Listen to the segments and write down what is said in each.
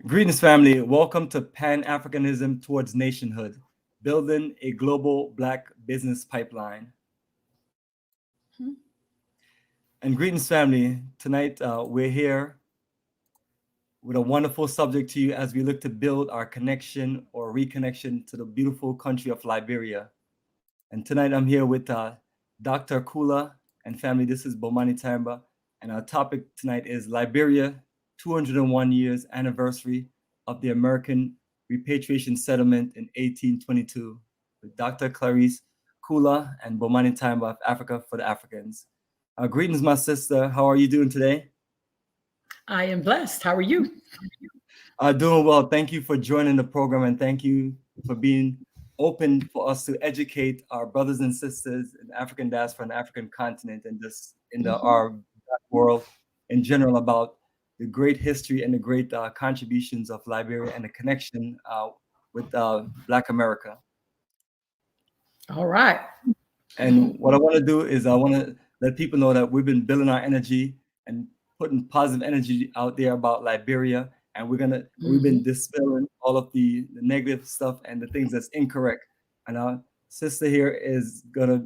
Greetings, family. Welcome to Pan-Africanism towards Nationhood, building a global Black business pipeline. And greetings, family. Tonight, we're here with a wonderful subject to you as we look to build our connection or reconnection to the beautiful country of Liberia. And tonight, I'm here with Dr. Kula and family. This is Bomani Tyehimba. And our topic tonight is Liberia, 201 years anniversary of the American Repatriation Settlement in 1822 with Dr. Clarice Kulah and Bomani Tyehimba of Africa for the Africans. Greetings, my sister. How are you doing today? I am blessed. How are you? Doing well. Thank you for joining the program, and thank you for being open for us to educate our brothers and sisters in the African diaspora and African continent and just in our Black world in general about the great history and the great contributions of Liberia and the connection with Black America. All right. And what I want to do is I want to let people know that we've been building our energy and putting positive energy out there about Liberia, and we've been dispelling all of the negative stuff and the things that's incorrect. And our sister here is gonna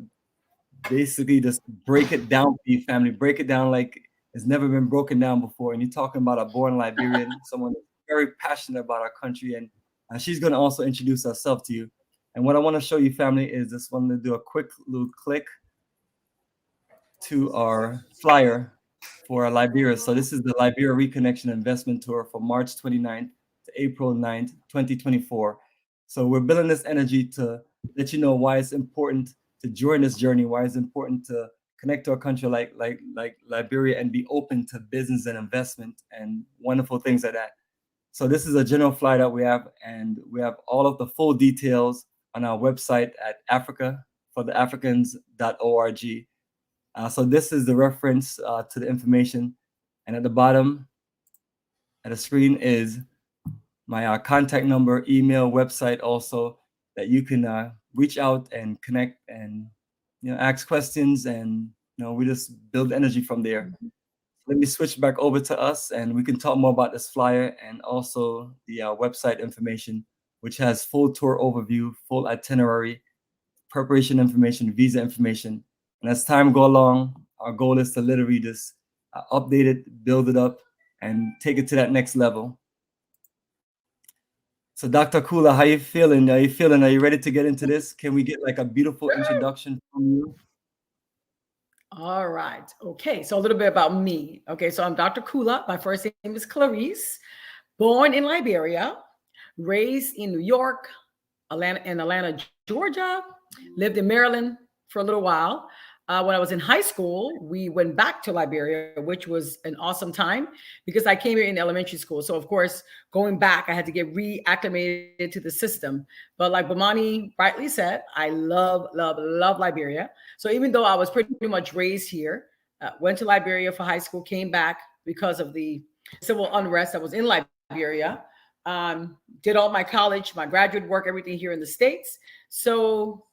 basically just break it down for you, family. Break it down like it's never been broken down before. And you're talking about a born Liberian, someone very passionate about our country, and she's gonna also introduce herself to you. And what I want to show you, family, is just wanted to do a quick little click to our flyer for Liberia. So this is the Liberia Reconnection Investment Tour from March 29th to April 9th, 2024. So we're building this energy to let you know why it's important to join this journey, why it's important to connect to a country like Liberia and be open to business and investment and wonderful things like that. So this is a general flyer that we have, and we have all of the full details on our website at africafortheafricans.org. So this is the reference to the information. And at the bottom of the screen is my contact number, email, website also, that you can reach out and connect and ask questions, and we just build energy from there. Let me switch back over to us, and we can talk more about this flyer and also the website information, which has full tour overview, full itinerary, preparation information, visa information. And as time go along, our goal is to literally just update it, build it up, and take it to that next level. So Dr. Kula, how you feeling? Are you ready to get into this? Can we get like a beautiful introduction from you? All right. Okay. So a little bit about me. Okay. So I'm Dr. Kula. My first name is Clarice. Born in Liberia, raised in New York, Atlanta, Georgia, lived in Maryland for a little while. When I was in high school, we went back to Liberia, which was an awesome time because I came here in elementary school. So of course, going back, I had to get reacclimated to the system. But like Bomani rightly said, I love Liberia. So even though I was pretty much raised here, went to Liberia for high school, came back because of the civil unrest that was in Liberia, did all my college, my graduate work, everything here in the States. So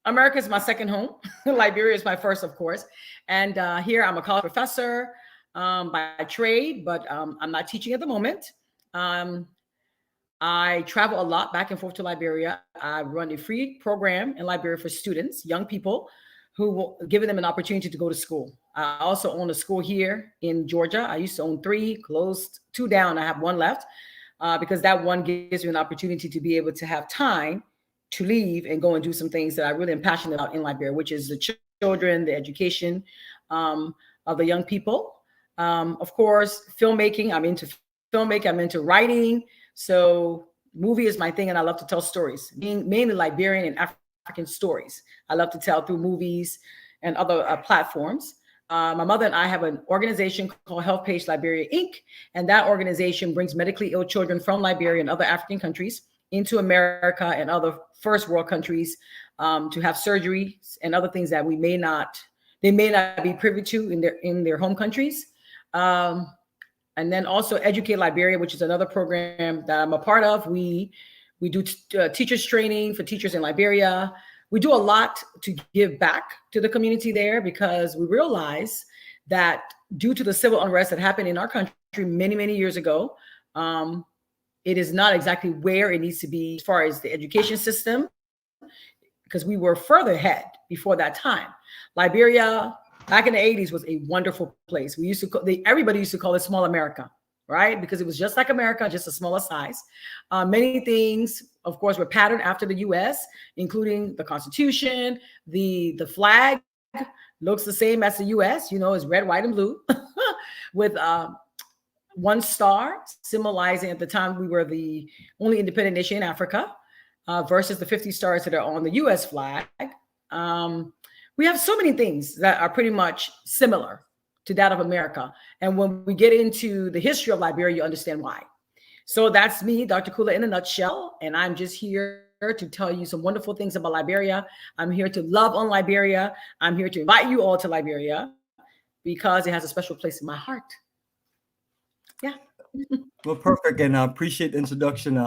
America is my second home. Liberia is my first, of course. And here I'm a college professor by trade, but I'm not teaching at the moment. I travel a lot back and forth to Liberia. I run a free program in Liberia for students, young people, who giving them an opportunity to go to school. I also own a school here in Georgia. I used to own 3, closed 2 down. I have 1 left because that one gives me an opportunity to be able to have time to leave and go and do some things that I really am passionate about in Liberia, which is the children, the education of the young people. Of course, filmmaking. I'm into filmmaking. I'm into writing. So movie is my thing, and I love to tell stories, being mainly Liberian and African stories. I love to tell through movies and other platforms. My mother and I have an organization called Health Page Liberia, Inc., and that organization brings medically ill children from Liberia and other African countries into America and other first world countries to have surgeries and other things that they may not be privy to in their home countries. And then also Educate Liberia, which is another program that I'm a part of. We do teachers training for teachers in Liberia. We do a lot to give back to the community there because we realize that due to the civil unrest that happened in our country many, many years ago, it is not exactly where it needs to be as far as the education system, because we were further ahead before that time. Liberia, back in the 80s, was a wonderful place. We used to everybody used to call it small America, right? Because it was just like America, just a smaller size. Many things, of course, were patterned after the U.S., including the Constitution, the flag looks the same as the U.S., is red, white, and blue with one star symbolizing at the time we were the only independent nation in Africa versus the 50 stars that are on the U.S. flag. We have so many things that are pretty much similar to that of America. And when we get into the history of Liberia, you understand why. So that's me, Dr. Kula, in a nutshell. And I'm just here to tell you some wonderful things about Liberia. I'm here to love on Liberia. I'm here to invite you all to Liberia because it has a special place in my heart. Yeah. Well, perfect. And I appreciate the introduction.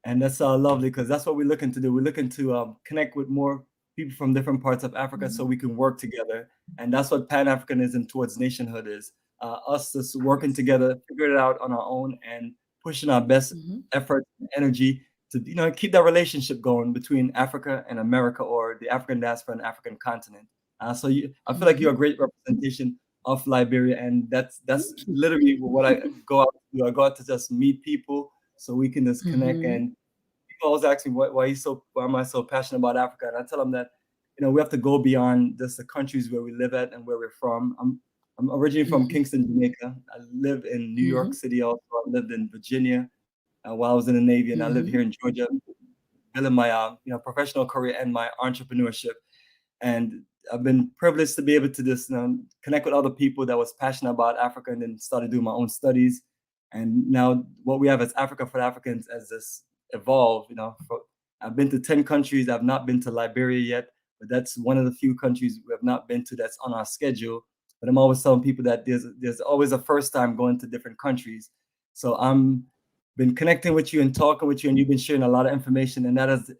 And that's lovely because that's what we're looking to do. We're looking to connect with more people from different parts of Africa so we can work together. And that's what Pan-Africanism towards nationhood is. Us just working together, figure it out on our own and pushing our best effort and energy to keep that relationship going between Africa and America, or the African diaspora and African continent. I feel like you're a great representation of Liberia, and that's literally what I go out to do. I go out to just meet people so we can just connect. And people always ask me why am I so passionate about Africa? And I tell them that we have to go beyond just the countries where we live at and where we're from. I'm originally from Kingston, Jamaica. I live in New York City also. I lived in Virginia while I was in the Navy, and I live here in Georgia, building my professional career and my entrepreneurship. And I've been privileged to be able to just connect with other people that was passionate about Africa, and then started doing my own studies. And now what we have as Africa for Africans has this evolved. I've been to 10 countries. I've not been to Liberia yet, but that's one of the few countries we have not been to that's on our schedule. But I'm always telling people that there's always a first time going to different countries. So I'm been connecting with you and talking with you, and you've been sharing a lot of information, and that has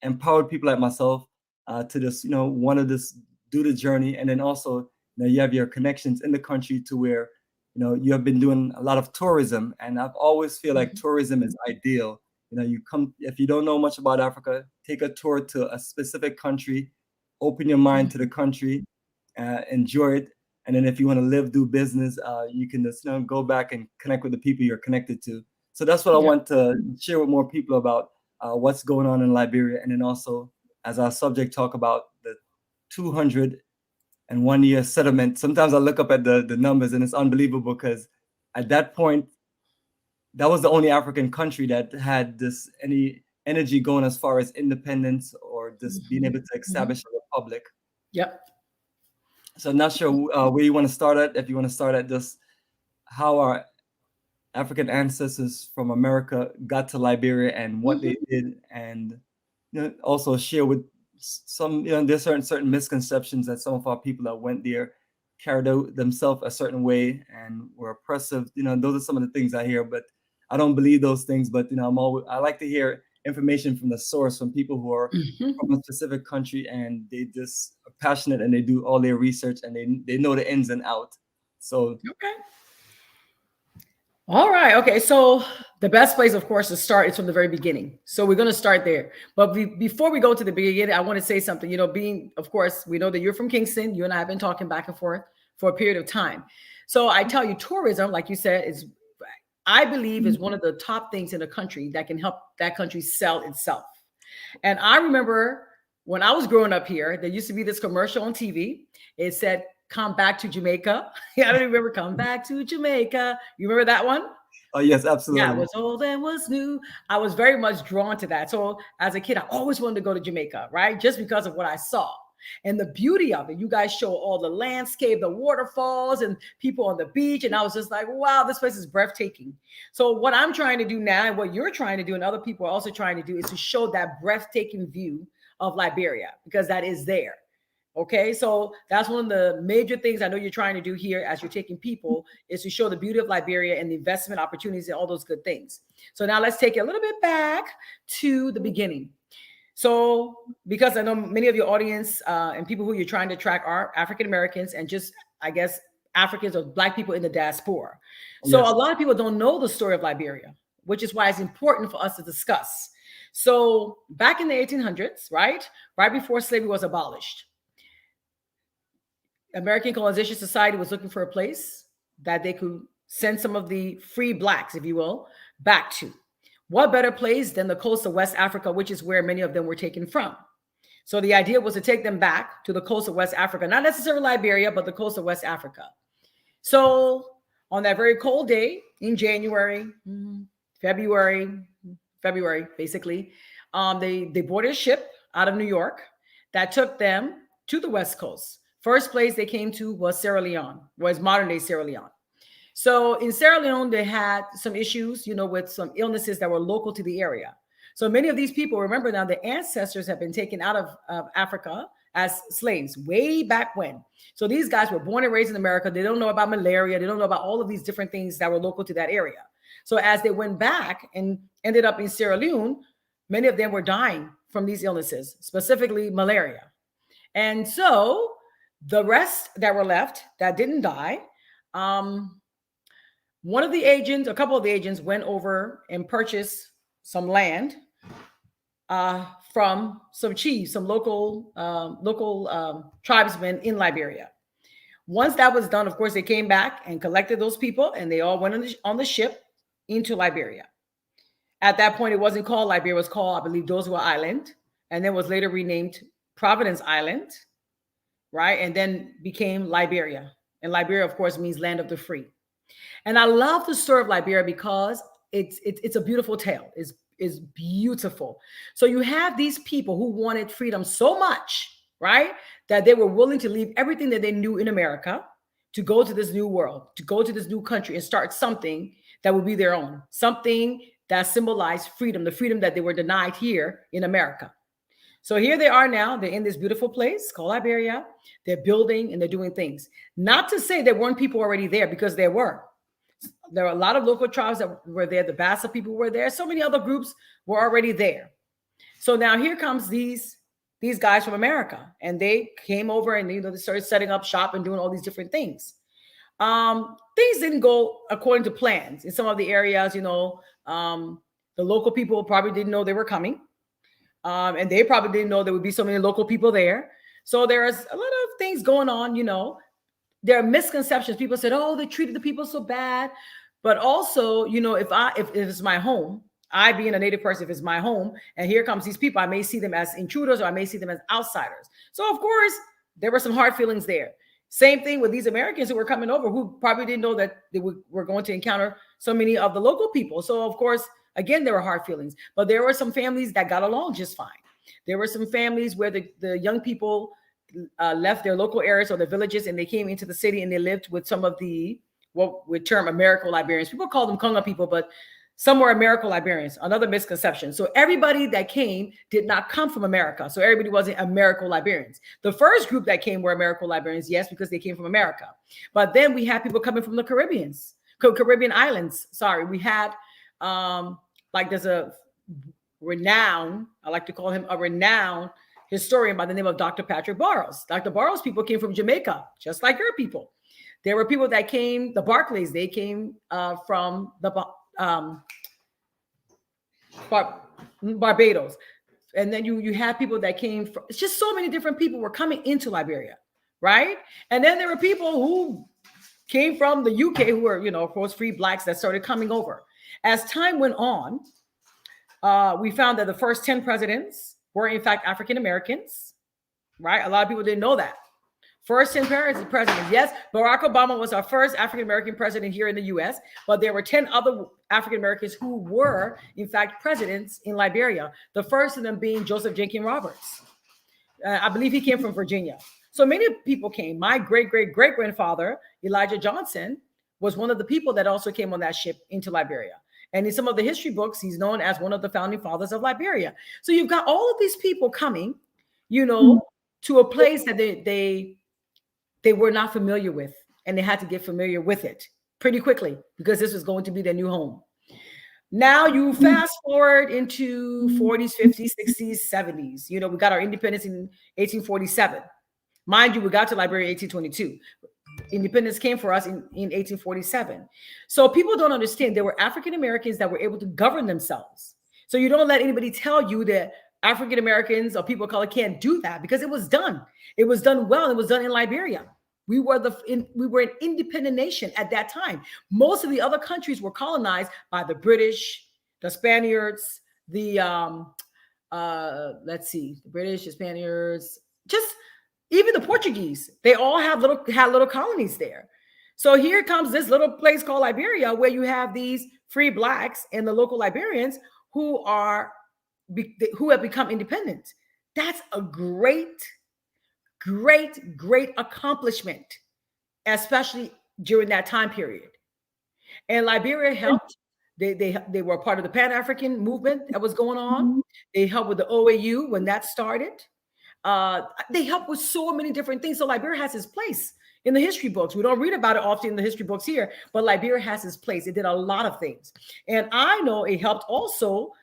empowered people like myself to just want to just do the journey. And then also you have your connections in the country to where you have been doing a lot of tourism, and I've always feel like tourism is ideal. You come, if you don't know much about Africa, take a tour to a specific country, open your mind to the country, enjoy it. And then if you want to do business, you can just go back and connect with the people you're connected to. So that's what I want to share with more people about what's going on in Liberia. And then also, as our subject, talk about the 201-year settlement. Sometimes I look up at the numbers, and it's unbelievable because at that point, that was the only African country that had this any energy going as far as independence or just being able to establish a republic. Yep. So I'm not sure where you want to start at. If you want to start at just how our African ancestors from America got to Liberia and what they did, and also share with some there's certain misconceptions that some of our people that went there carried out themselves a certain way and were oppressive. Those are some of the things I hear, but I don't believe those things. But I like to hear information from the source, from people who are from a specific country, and they just are passionate and they do all their research and they know the ins and outs. So okay. All right. Okay. So the best place, of course, to start is from the very beginning. So we're going to start there. But before we go to the beginning, I want to say something. Of course, we know that you're from Kingston. You and I have been talking back and forth for a period of time. So I tell you, tourism, like you said, I believe is one of the top things in a country that can help that country sell itself. And I remember when I was growing up here, there used to be this commercial on TV. It said, "Come back to Jamaica." I don't remember "Come back to Jamaica." You remember that one? Oh, yes, absolutely. Yeah, it was old and was new. I was very much drawn to that. So as a kid, I always wanted to go to Jamaica, right? Just because of what I saw. And the beauty of it, you guys show all the landscape, the waterfalls, and people on the beach. And I was just like, wow, this place is breathtaking. So what I'm trying to do now, and what you're trying to do, and other people are also trying to do, is to show that breathtaking view of Liberia, because that is there. Okay, so that's one of the major things I know you're trying to do here as you're taking people, is to show the beauty of Liberia and the investment opportunities and all those good things. So now let's take it a little bit back to the beginning. So because I know many of your audience and people who you're trying to track are African Americans and just, I guess, Africans or Black people in the diaspora. So a lot of people don't know the story of Liberia. which is why it's important for us to discuss. So back in the 1800s, right before slavery was abolished, American Colonization Society was looking for a place that they could send some of the free blacks, if you will, back to. What better place than the coast of West Africa, which is where many of them were taken from. So the idea was to take them back to the coast of West Africa, not necessarily Liberia, but the coast of West Africa. So on that very cold day in January, February, basically, they boarded a ship out of New York that took them to the West Coast. First place they came to was Sierra Leone, was modern day Sierra Leone. So in Sierra Leone, they had some issues, with some illnesses that were local to the area. So many of these people, remember now, the ancestors have been taken out of Africa as slaves way back when. So these guys were born and raised in America. They don't know about malaria. They don't know about all of these different things that were local to that area. So as they went back and ended up in Sierra Leone, many of them were dying from these illnesses, specifically malaria. And so the rest that were left that didn't die, one of the agents, a couple of the agents went over and purchased some land from some chiefs, some local tribesmen in Liberia. Once that was done, of course, they came back and collected those people, and they all went on the ship into Liberia. At that point, it wasn't called Liberia; it was called, I believe, Dozua Island, and then was later renamed Providence Island, right? And then became Liberia. And Liberia, of course, means land of the free. And I love the story of Liberia because it's a beautiful tale. It's beautiful. So you have these people who wanted freedom so much, right, that they were willing to leave everything that they knew in America to go to this new world, to go to this new country and start something that would be their own, something that symbolized freedom, the freedom that they were denied here in America. So here they are now. They're in this beautiful place called Liberia. They're building and they're doing things. Not to say there weren't people already there, because there were. There were a lot of local tribes that were there. The Bassa people were there. So many other groups were already there. So now here comes these guys from America, and they came over and they started setting up shop and doing all these different things. Things didn't go according to plans in some of the areas. The local people probably didn't know they were coming. And they probably didn't know there would be so many local people there. So there's a lot of things going on, There are misconceptions. People said, oh, they treated the people so bad. But also, if it's my home, I being a native person, if it's my home, and here comes these people, I may see them as intruders or I may see them as outsiders. So, of course, there were some hard feelings there. Same thing with these Americans who were coming over, who probably didn't know that they were going to encounter so many of the local people. So, of course, again, there were hard feelings, but there were some families that got along just fine. There were some families where the young people left their local areas or their villages, and they came into the city and they lived with some of the, what we term Americo-Liberians. People call them Conga people, but some were Americo-Liberians, another misconception. So everybody that came did not come from America. So everybody wasn't Americo-Liberians. The first group that came were Americo-Liberians, yes, because they came from America. But then we had people coming from the Caribbean islands. Sorry, we had there's a renowned, I like to call him a renowned historian by the name of Dr. Patrick Barrows. Dr. Barrows' people came from Jamaica, just like your people. There were people that came, the Barclays, they came from the Barbados. And then you had people that came from, it's just so many different people were coming into Liberia, right? And then there were people who came from the UK who were, of course, free blacks that started coming over. As time went on, we found that the first 10 presidents were, in fact, African Americans, right? A lot of people didn't know that. First 10 presidents, yes, Barack Obama was our first African American president here in the US, but there were 10 other African Americans who were, in fact, presidents in Liberia. The first of them being Joseph Jenkins Roberts. I believe he came from Virginia. So many people came. My great-great-great-grandfather, Elijah Johnson, was one of the people that also came on that ship into Liberia. And in some of the history books, he's known as one of the founding fathers of Liberia. So you've got all of these people coming, to a place that they were not familiar with, and they had to get familiar with it pretty quickly because this was going to be their new home. Now you fast forward into 40s, 50s, 60s, 70s. We got our independence in 1847. Mind you, we got to Liberia in 1822. independence came for us in 1847. So people don't understand there were African Americans that were able to govern themselves. So you don't let anybody tell you that African Americans or people of color can't do that, because it was done. It was done well. It was done in Liberia. We were an independent nation at that time. Most of the other countries were colonized by the British, the Spaniards, the the British, the Spaniards, just even the Portuguese. They all had little colonies there. So here comes this little place called Liberia, where you have these free blacks and the local Liberians who have become independent. That's a great accomplishment, especially during that time period. And Liberia helped. They were part of the Pan-African movement that was going on. They helped with the OAU when that started. They helped with so many different things. So Liberia has its place in the history books. We don't read about it often in the history books here, but Liberia has its place. It did a lot of things. And I know it helped also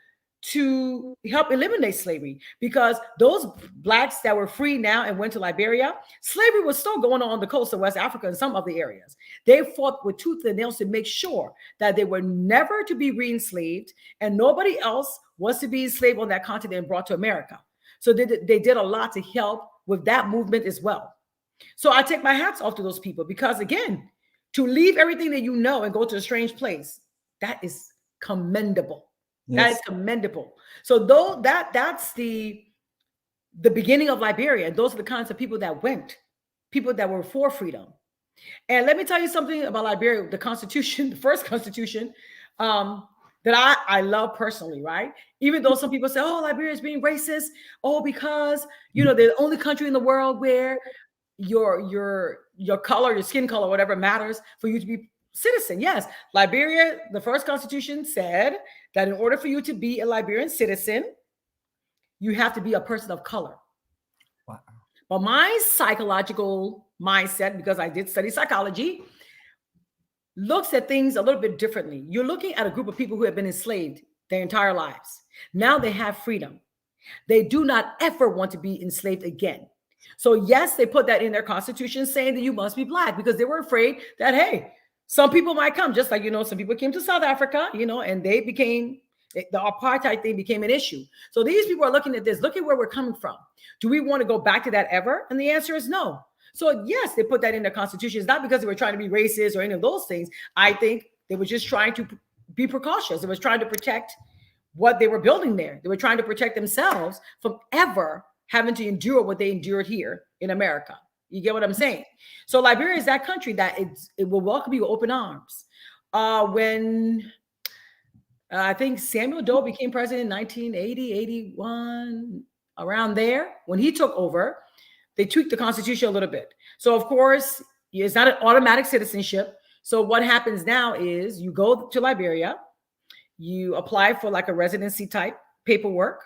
to help eliminate slavery, because those blacks that were free now and went to Liberia, slavery was still going on the coast of West Africa and some of the areas. They fought with tooth and nails to make sure that they were never to be re-enslaved, and nobody else was to be enslaved on that continent and brought to America. So they did a lot to help with that movement as well. So I take my hats off to those people, because again, to leave everything that you know and go to a strange place, that is commendable. Yes. That is commendable. So that's the beginning of Liberia. And those are the kinds of people that went, people that were for freedom. And let me tell you something about Liberia, the Constitution, the first Constitution, that I love personally, right? Even though some people say, oh, Liberia is being racist, because, they're the only country in the world where your color, your skin color, whatever matters for you to be citizen. Yes, Liberia, the first constitution said that in order for you to be a Liberian citizen, you have to be a person of color. Wow. But my psychological mindset, because I did study psychology, looks at things a little bit differently. You're looking at a group of people who have been enslaved their entire lives. Now they have freedom. They do not ever want to be enslaved again. So yes, they put that in their constitution, saying that you must be black, because they were afraid that, hey, some people might come, just like, some people came to South Africa, and they became, the apartheid thing became an issue. So these people are looking at this, look at where we're coming from. Do we want to go back to that ever? And the answer is no. So yes, they put that in their constitution. It's not because they were trying to be racist or any of those things. I think they were just trying to be precautious. They were trying to protect what they were building there. They were trying to protect themselves from ever having to endure what they endured here in America. You get what I'm saying? So Liberia is that country that it will welcome you with open arms. When I think Samuel Doe became president in 1980, 81, around there, when he took over, they tweaked the constitution a little bit. So of course, it's not an automatic citizenship. So what happens now is you go to Liberia, you apply for like a residency type paperwork.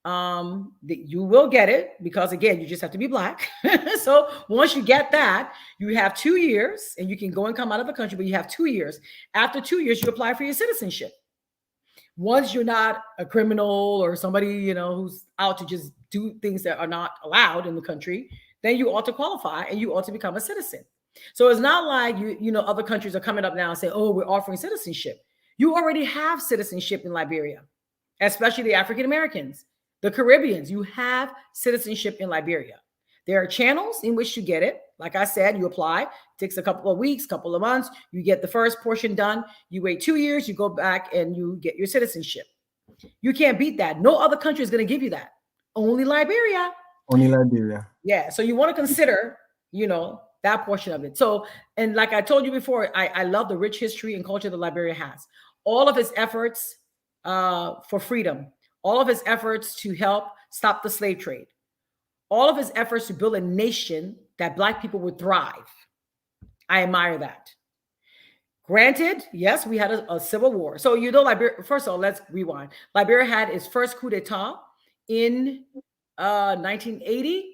You will get it, because again, you just have to be black. So once you get that, you have 2 years, and you can go and come out of the country, but you have 2 years. After 2 years, you apply for your citizenship. Once you're not a criminal or somebody, who's out to just do things that are not allowed in the country, then you ought to qualify and you ought to become a citizen. So it's not like other countries are coming up now and say, oh, we're offering citizenship. You already have citizenship in Liberia, especially the African Americans. The Caribbeans, you have citizenship in Liberia. There are channels in which you get it. Like I said, you apply, it takes a couple of weeks, couple of months, you get the first portion done, you wait 2 years, you go back and you get your citizenship. You can't beat that. No other country is going to give you that. Only Liberia. Only Liberia. Yeah. So you want to consider, that portion of it. So, and like I told you before, I love the rich history and culture that Liberia has. All of its efforts for freedom, all of his efforts to help stop the slave trade, all of his efforts to build a nation that Black people would thrive. I admire that. Granted, yes, we had a civil war. So, Liberia, first of all, let's rewind. Liberia had its first coup d'etat in 1980.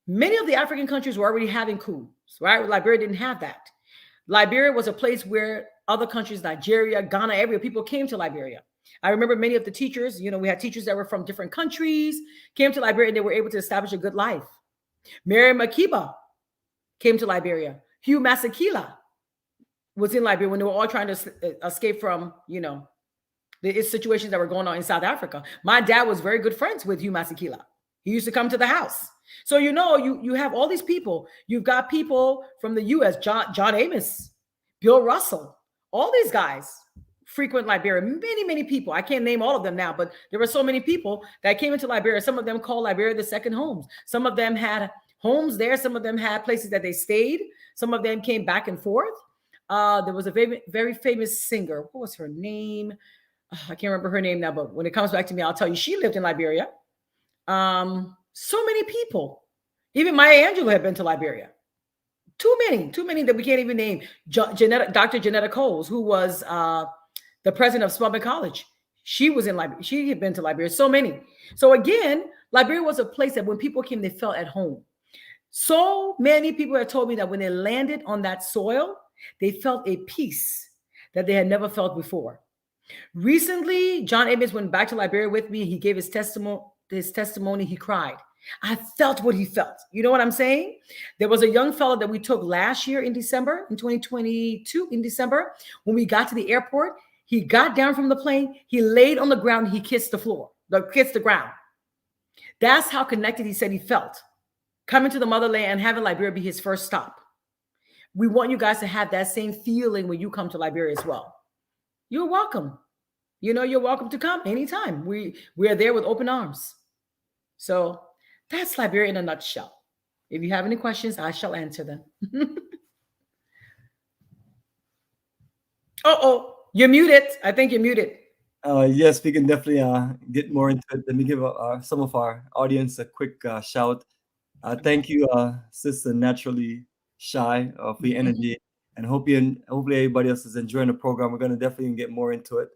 Many of the African countries were already having coups, right? Liberia didn't have that. Liberia was a place where other countries, Nigeria, Ghana, everywhere, people came to Liberia. I remember many of the teachers, we had teachers that were from different countries, came to Liberia, and they were able to establish a good life. Mary Makeba came to Liberia. Hugh Masekela was in Liberia when they were all trying to escape from, the situations that were going on in South Africa. My dad was very good friends with Hugh Masekela. He used to come to the house. So, you have all these people. You've got people from the U.S., John Amos, Bill Russell, all these guys frequent Liberia. Many, many people. I can't name all of them now, but there were so many people that came into Liberia. Some of them called Liberia the second homes. Some of them had homes there. Some of them had places that they stayed. Some of them came back and forth. There was a very, very famous singer. What was her name? I can't remember her name now, but when it comes back to me, I'll tell you. She lived in Liberia. So many people. Even Maya Angelou had been to Liberia. Too many that we can't even name. Dr. Janetta Coles, who was the president of Spelman College. She was in Liberia. She had been to Liberia. So many. So again, Liberia was a place that when people came, they felt at home. So many people had told me that when they landed on that soil, they felt a peace that they had never felt before. Recently, John Amos went back to Liberia with me. He gave his testimony. He cried. I felt what he felt. You know what I'm saying? There was a young fellow that we took last year in December, in 2022, in December, when we got to the airport. He got down from the plane. He laid on the ground. He kissed the floor, kissed the ground. That's how connected he said he felt. Coming to the motherland and having Liberia be his first stop. We want you guys to have that same feeling when you come to Liberia as well. You're welcome. You're welcome to come anytime. We are there with open arms. So that's Liberia in a nutshell. If you have any questions, I shall answer them. You're muted. I think you're muted. Yes, we can definitely get more into it. Let me give some of our audience a quick shout. Thank you, Sister Naturally Shy, for your energy. And hopefully everybody else is enjoying the program. We're going to definitely get more into it.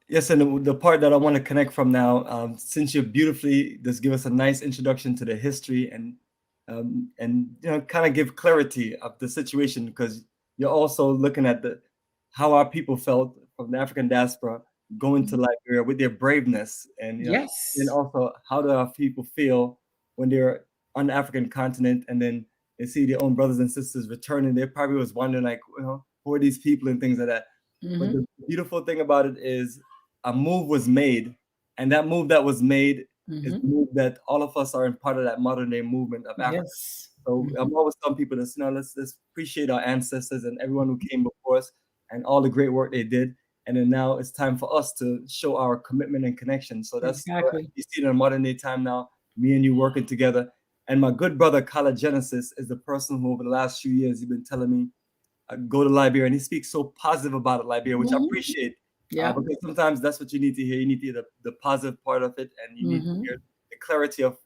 Yes, and the part that I want to connect from now, since you beautifully just give us a nice introduction to the history and kind of give clarity of the situation, because you're also looking at how our people felt from the African diaspora going to Liberia with their braveness, and yes, and also how do our people feel when they're on the African continent and then they see their own brothers and sisters returning. They probably was wondering, like, who are these people and things like that. But the beautiful thing about it is a move was made, and that move that was made is the move that all of us are in part of that modern day movement of Africa. Yes. So I'm always telling people this, let's appreciate our ancestors and everyone who came before us and all the great work they did. And then now it's time for us to show our commitment and connection. So that's exactly you see in a modern day time now, me and you working together. And my good brother, Kala Genesis, is the person who over the last few years, he's been telling me, go to Liberia. And he speaks so positive about it, Liberia, which I appreciate. Yeah. Because sometimes that's what you need to hear. You need to hear the positive part of it, and you need to hear the clarity of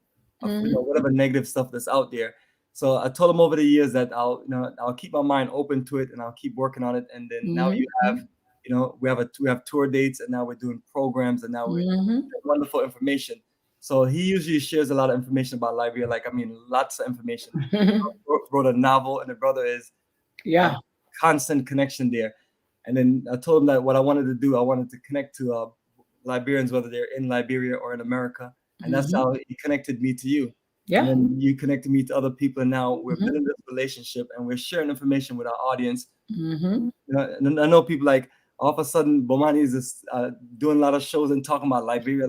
whatever negative stuff that's out there. So I told him over the years that I'll keep my mind open to it, and I'll keep working on it. And then now you have, we have tour dates, and now we're doing programs, and now we're wonderful information. So he usually shares a lot of information about Liberia, lots of information. Wrote a novel, and the brother is constant connection there. And then I told him that what I wanted to do, I wanted to connect to Liberians, whether they're in Liberia or in America. And that's how he connected me to you. Yeah. And then you connected me to other people. And now we're building this relationship, and we're sharing information with our audience. And I know people like, all of a sudden, Bomani is just doing a lot of shows and talking about Liberia.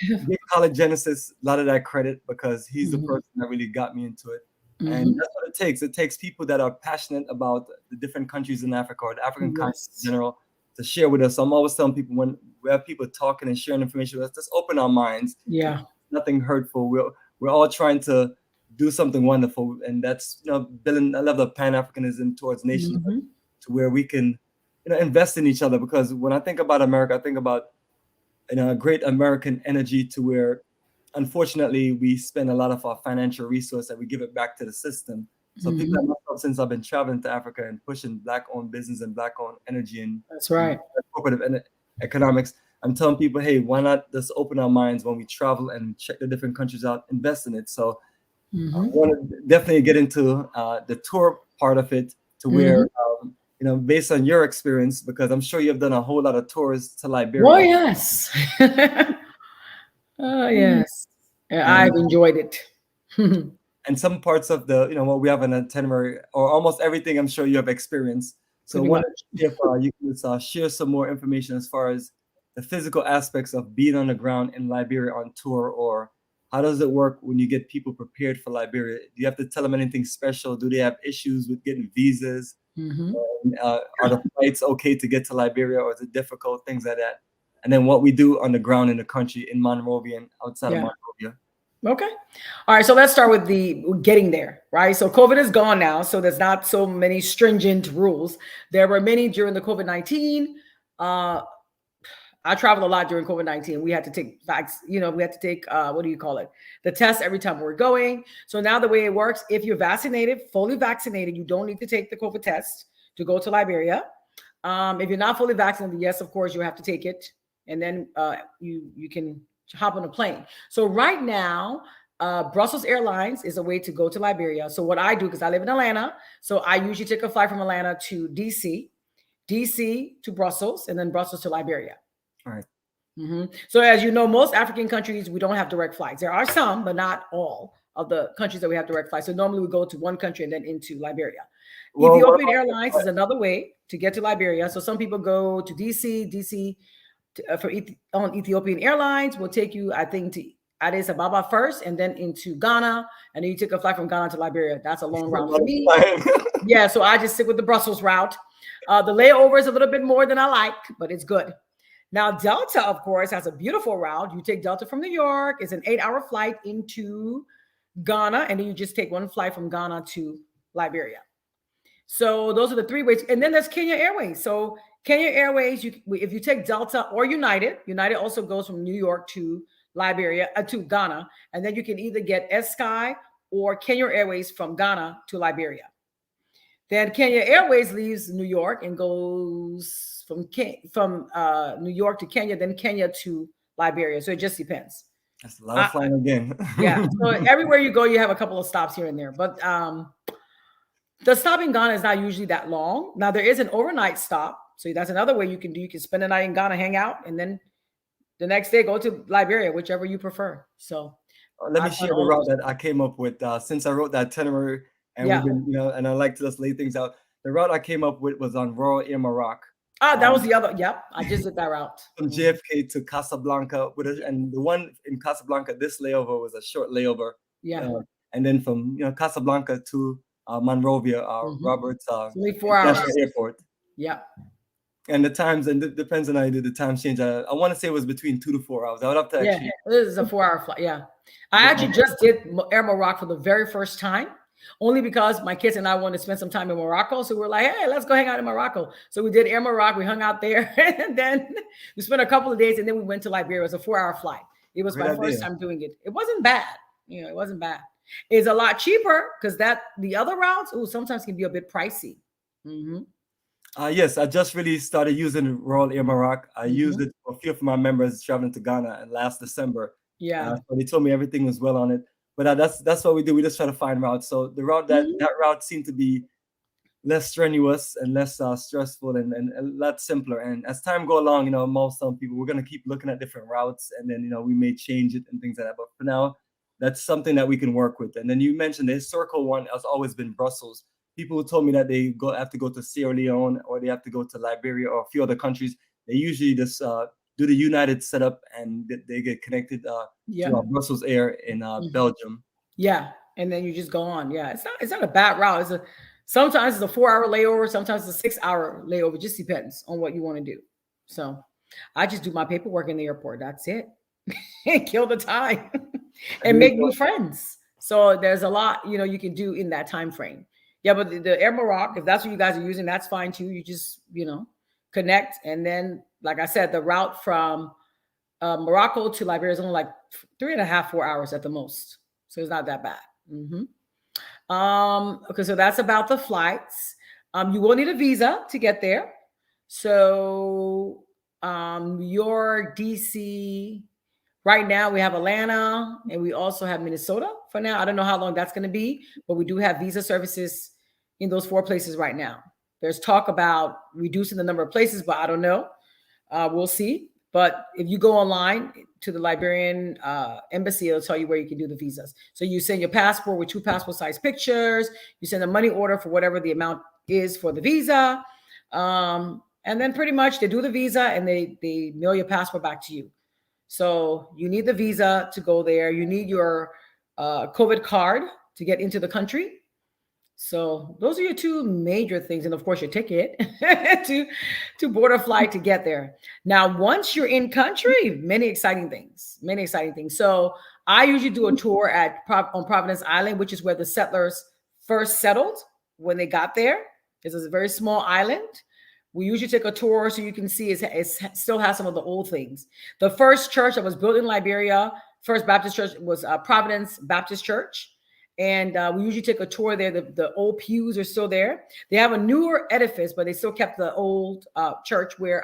Give College Genesis a lot of that credit, because he's the person that really got me into it. And that's what it takes. It takes people that are passionate about the different countries in Africa or the African continent in general to share with us. So I'm always telling people, when we have people talking and sharing information with us, just open our minds. Yeah. Nothing hurtful. We're all trying to do something wonderful. And that's, building, I love the Pan-Africanism towards nationhood, to where we can, invest in each other. Because when I think about America, I think about, great American energy, to where, unfortunately, we spend a lot of our financial resource and we give it back to the system. So people like myself, since I've been traveling to Africa and pushing Black-owned business and Black-owned energy and cooperative economics, I'm telling people, hey, why not just open our minds when we travel and check the different countries out, invest in it. So I want to definitely get into the tour part of it, to where, based on your experience, because I'm sure you've done a whole lot of tours to Liberia. Oh, yes. Oh, yes. I've And enjoyed it. and some parts of the, what we have an itinerary, or almost everything, I'm sure you have experienced. So I Pretty wanted much. to see if you could share some more information as far as the physical aspects of being on the ground in Liberia on tour, or how does it work when you get people prepared for Liberia? Do you have to tell them anything special? Do they have issues with getting visas? Hmm. Are the flights okay to get to Liberia, or is it difficult? Things like that. And then what we do on the ground in the country, in Monrovia and outside of Yeah. Monrovia. Okay. All right. So let's start with the getting there, right? So COVID is gone now. So there's not so many stringent rules. There were many during the COVID-19. Uh, I traveled a lot during COVID-19. We had to take we had to take, what do you call it? The test every time we're going. So now the way it works, if you're vaccinated, fully vaccinated, you don't need to take the COVID test to go to Liberia. If you're not fully vaccinated, yes, of course, you have to take it. And then you can hop on a plane. So right now, Brussels Airlines is a way to go to Liberia. So what I do, because I live in Atlanta, so I usually take a flight from Atlanta to DC, DC to Brussels, and then Brussels to Liberia. All right. So as you know, most African countries, we don't have direct flights. There are some, but not all of the countries that we have direct flights. So normally we go to one country and then into Liberia. Well, Ethiopian Airlines is another way to get to Liberia. So some people go to DC on Ethiopian Airlines will take you, I think, to Addis Ababa first, and then into Ghana, and then you take a flight from Ghana to Liberia. That's a long route for me. Yeah, so I just stick with the Brussels route. The layover is a little bit more than I like, but it's good. Now, Delta, of course, has a beautiful route. You take Delta from New York. It's an 8-hour flight into Ghana, and then you just take one flight from Ghana to Liberia. So those are the three ways. And then there's Kenya Airways. So Kenya Airways, if you take Delta or United also goes from New York to Liberia, to Ghana. And then you can either get Sky or Kenya Airways from Ghana to Liberia. Then Kenya Airways leaves New York and goes from New York to Kenya, then Kenya to Liberia. So it just depends. That's a lot of flying again. Yeah. So everywhere you go, you have a couple of stops here and there. But the stop in Ghana is not usually that long. Now, there is an overnight stop. So that's another way you can do. You can spend the night in Ghana, hang out, and then the next day go to Liberia, whichever you prefer. So let me share the route that I came up with since I wrote that itinerary, and we've been, and I like to just lay things out. The route I came up with was on Royal Air Morocco. That was the other. Yep, I just did that route from JFK to Casablanca, and the one in Casablanca, this layover was a short layover. Yeah, and then from Casablanca to Monrovia, Roberts only 4 hours. Airport. Yeah. And the times, and it depends on how you do the time change. I want to say it was between 2 to 4 hours. I would have to actually. Yeah, this is a 4-hour flight. Yeah, I actually just did Air Morocco for the very first time, only because my kids and I wanted to spend some time in Morocco. So we're like, hey, let's go hang out in Morocco. So we did Air Morocco. We hung out there, and then we spent a couple of days, and then we went to Liberia. It was a 4-hour flight. It was my first time doing it. It wasn't bad. It wasn't bad. It's a lot cheaper because the other routes, sometimes can be a bit pricey. Yes, I just really started using Royal Air Morocco. I used it for a few of my members traveling to Ghana last December. Yeah. So they told me everything was well on it. But that's what we do. We just try to find routes. So the route that route seemed to be less strenuous and less stressful and a lot simpler. And as time go along, most people, we're going to keep looking at different routes, and then, we may change it and things like that. But for now, that's something that we can work with. And then you mentioned the historical one has always been Brussels. People who told me that they have to go to Sierra Leone or they have to go to Liberia or a few other countries, they usually just do the United setup and they get connected to Brussels Air in Belgium. Yeah, and then you just go on. Yeah, it's not a bad route. Sometimes it's a 4-hour layover, sometimes it's a 6-hour layover. It just depends on what you want to do. So I just do my paperwork in the airport. That's it. Kill the time and make new friends. So there's a lot you can do in that time frame. Yeah, but the Air Morocco, if that's what you guys are using, that's fine too. You just, connect. And then, like I said, the route from Morocco to Liberia is only like 3.5, 4 hours at the most. So it's not that bad. Okay, so that's about the flights. You will need a visa to get there. So your DC, right now we have Atlanta and we also have Minnesota for now. I don't know how long that's going to be, but we do have visa services in those 4 places right now. There's talk about reducing the number of places, but I don't know. We'll see. But if you go online to the Liberian embassy. It'll tell you where you can do the visas. So you send your passport with 2 passport size pictures. You send a money order for whatever the amount is for the visa. And then pretty much they do the visa and they mail your passport back to you. So you need the visa to go there. You need your COVID card to get into the country. So those are your 2 major things. And of course, your ticket to board a flight to get there. Now, once you're in country, many exciting things. So I usually do a tour on Providence Island, which is where the settlers first settled when they got there. This is a very small island. We usually take a tour so you can see it still has some of the old things. The first church that was built in Liberia, First Baptist Church, was Providence Baptist Church. And we usually take a tour there. The old pews are still there. They have a newer edifice, but they still kept the old church where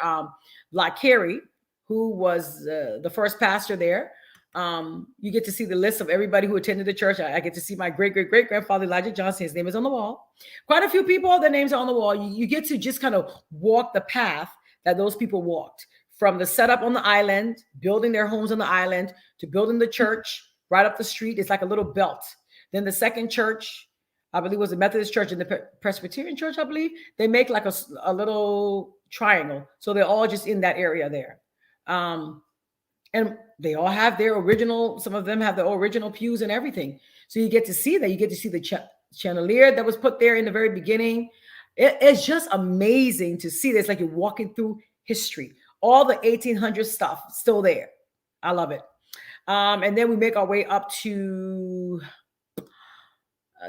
Carey, who was the first pastor there, you get to see the list of everybody who attended the church. I get to see my great-great-great-grandfather, Elijah Johnson. His name is on the wall. Quite a few people, their names are on the wall. You get to just kind of walk the path that those people walked, from the setup on the island, building their homes on the island, to building the church right up the street. It's like a little belt. Then the second church, I believe, was the Methodist church, and the Presbyterian church, I believe, they make like a little triangle. So they're all just in that area there. And they all have their original, some of them have their original pews and everything. So you get to see that. You get to see the chandelier that was put there in the very beginning. It's just amazing to see this. Like you're walking through history. All the 1800 stuff still there. I love it. And then we make our way up to...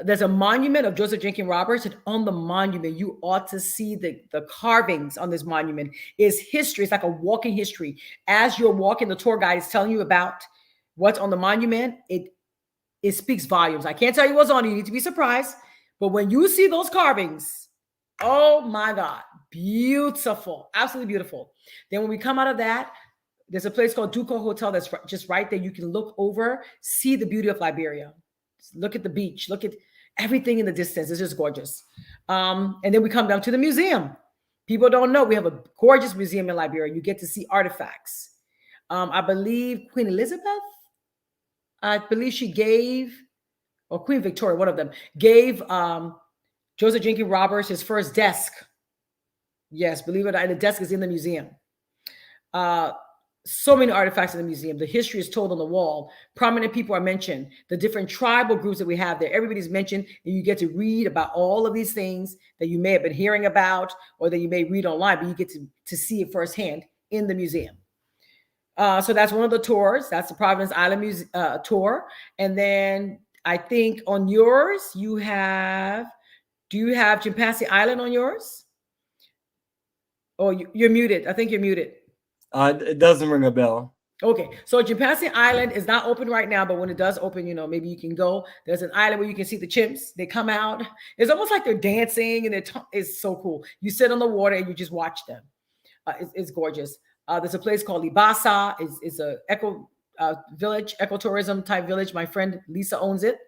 there's a monument of Joseph Jenkins Roberts, and on the monument, you ought to see the carvings on this monument. Is history. It's like a walking history. As you're walking, the tour guide is telling you about what's on the monument. It speaks volumes. I can't tell you what's on it. You need to be surprised. But when you see those carvings, oh my God, beautiful, absolutely beautiful. Then when we come out of that, there's a place called Duco Hotel that's just right there. You can look over, see the beauty of Liberia. Look at the beach. Look at everything in the distance. It's just gorgeous. And then we come down to the museum. People don't know we have a gorgeous museum in Liberia. You get to see artifacts. I believe Queen Elizabeth, I believe she gave, or Queen Victoria, one of them, gave Joseph Jenkins Roberts his first desk. Yes, believe it or not, the desk is in the museum. So many artifacts in the museum. The history is told on the wall. Prominent people are mentioned. The different tribal groups that we have there, everybody's mentioned, and you get to read about all of these things that you may have been hearing about or that you may read online, but you get to see it firsthand in the museum. So that's one of the tours. That's the Providence Island tour. And then I think on yours, do you have Chimpanzee Island on yours? Oh, you're muted. I think you're muted. It doesn't ring a bell. Okay, so Chimpanzee Island is not open right now, but when it does open, maybe you can go. There's an island where you can see the chimps. They come out. It's almost like they're dancing, and it's so cool. You sit on the water and you just watch them. It's gorgeous. There's a place called Libasa. It's a eco village, ecotourism type village. My friend Lisa owns it.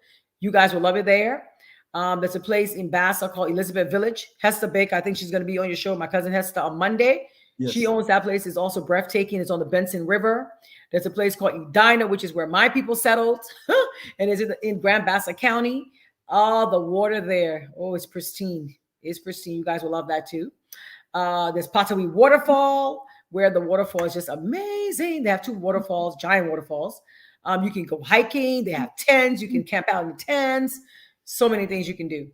You guys will love it there. There's a place in Bassa called Elizabeth Village. Hester Baker, I think she's going to be on your show. My cousin Hester on Monday. Yes. She owns that place. It's also breathtaking. It's on the Benson River. There's a place called Edina, which is where my people settled. And it's in Grand Bassa County. Oh, the water there. Oh, it's pristine. It's pristine. You guys will love that too. There's Patawi Waterfall, where the waterfall is just amazing. They have 2 waterfalls, giant waterfalls. You can go hiking. They have tents. You can camp out in the tents. So many things you can do.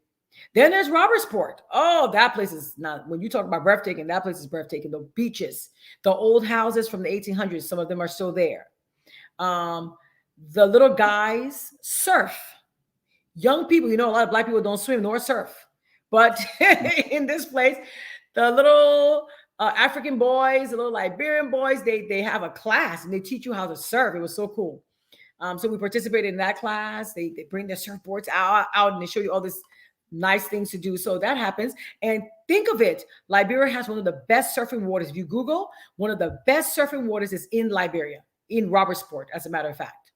Then there's Robertsport. Oh, that place is not, when you talk about breathtaking, that place is breathtaking. The beaches, the old houses from the 1800s, some of them are still there. The little guys surf. Young people, a lot of Black people don't swim nor surf. But in this place, the little African boys, the little Liberian boys, they have a class and they teach you how to surf. It was so cool. So we participated in that class. They bring their surfboards out and they show you all this nice things to do. So that happens. And think of it, Liberia has one of the best surfing waters. If you Google, one of the best surfing waters is in Liberia, in Robertsport, as a matter of fact.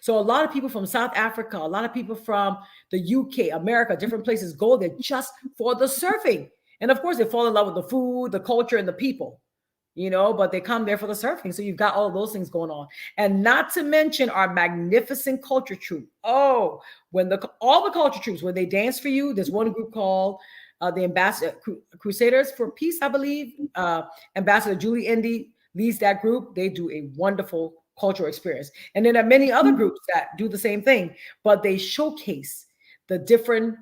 So a lot of people from South Africa, a lot of people from the UK, America, different places go there just for the surfing. And of course, they fall in love with the food, the culture, and the people. but they come there for the surfing. So you've got all those things going on. And not to mention our magnificent culture troupe. Oh, when all the culture troops, when they dance for you, there's one group called the Ambassador Crusaders for Peace, I believe. Ambassador Julie Indy leads that group. They do a wonderful cultural experience. And then there are many other groups that do the same thing, but they showcase the different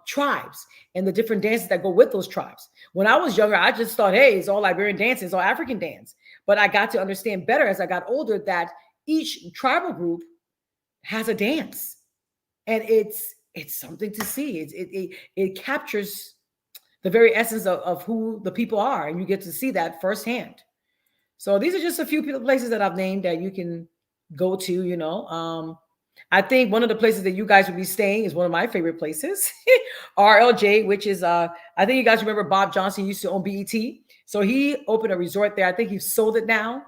tribes and the different dances that go with those tribes. When I was younger, I just thought, hey, it's all Liberian dance, it's all African dance. But I got to understand better as I got older that each tribal group has a dance, and it's something to see. It captures the very essence of who the people are, and you get to see that firsthand. So these are just a few places that I've named that you can go to. I think one of the places that you guys will be staying is one of my favorite places, RLJ, which is, I think you guys remember Bob Johnson used to own BET. So he opened a resort there. I think he sold it now.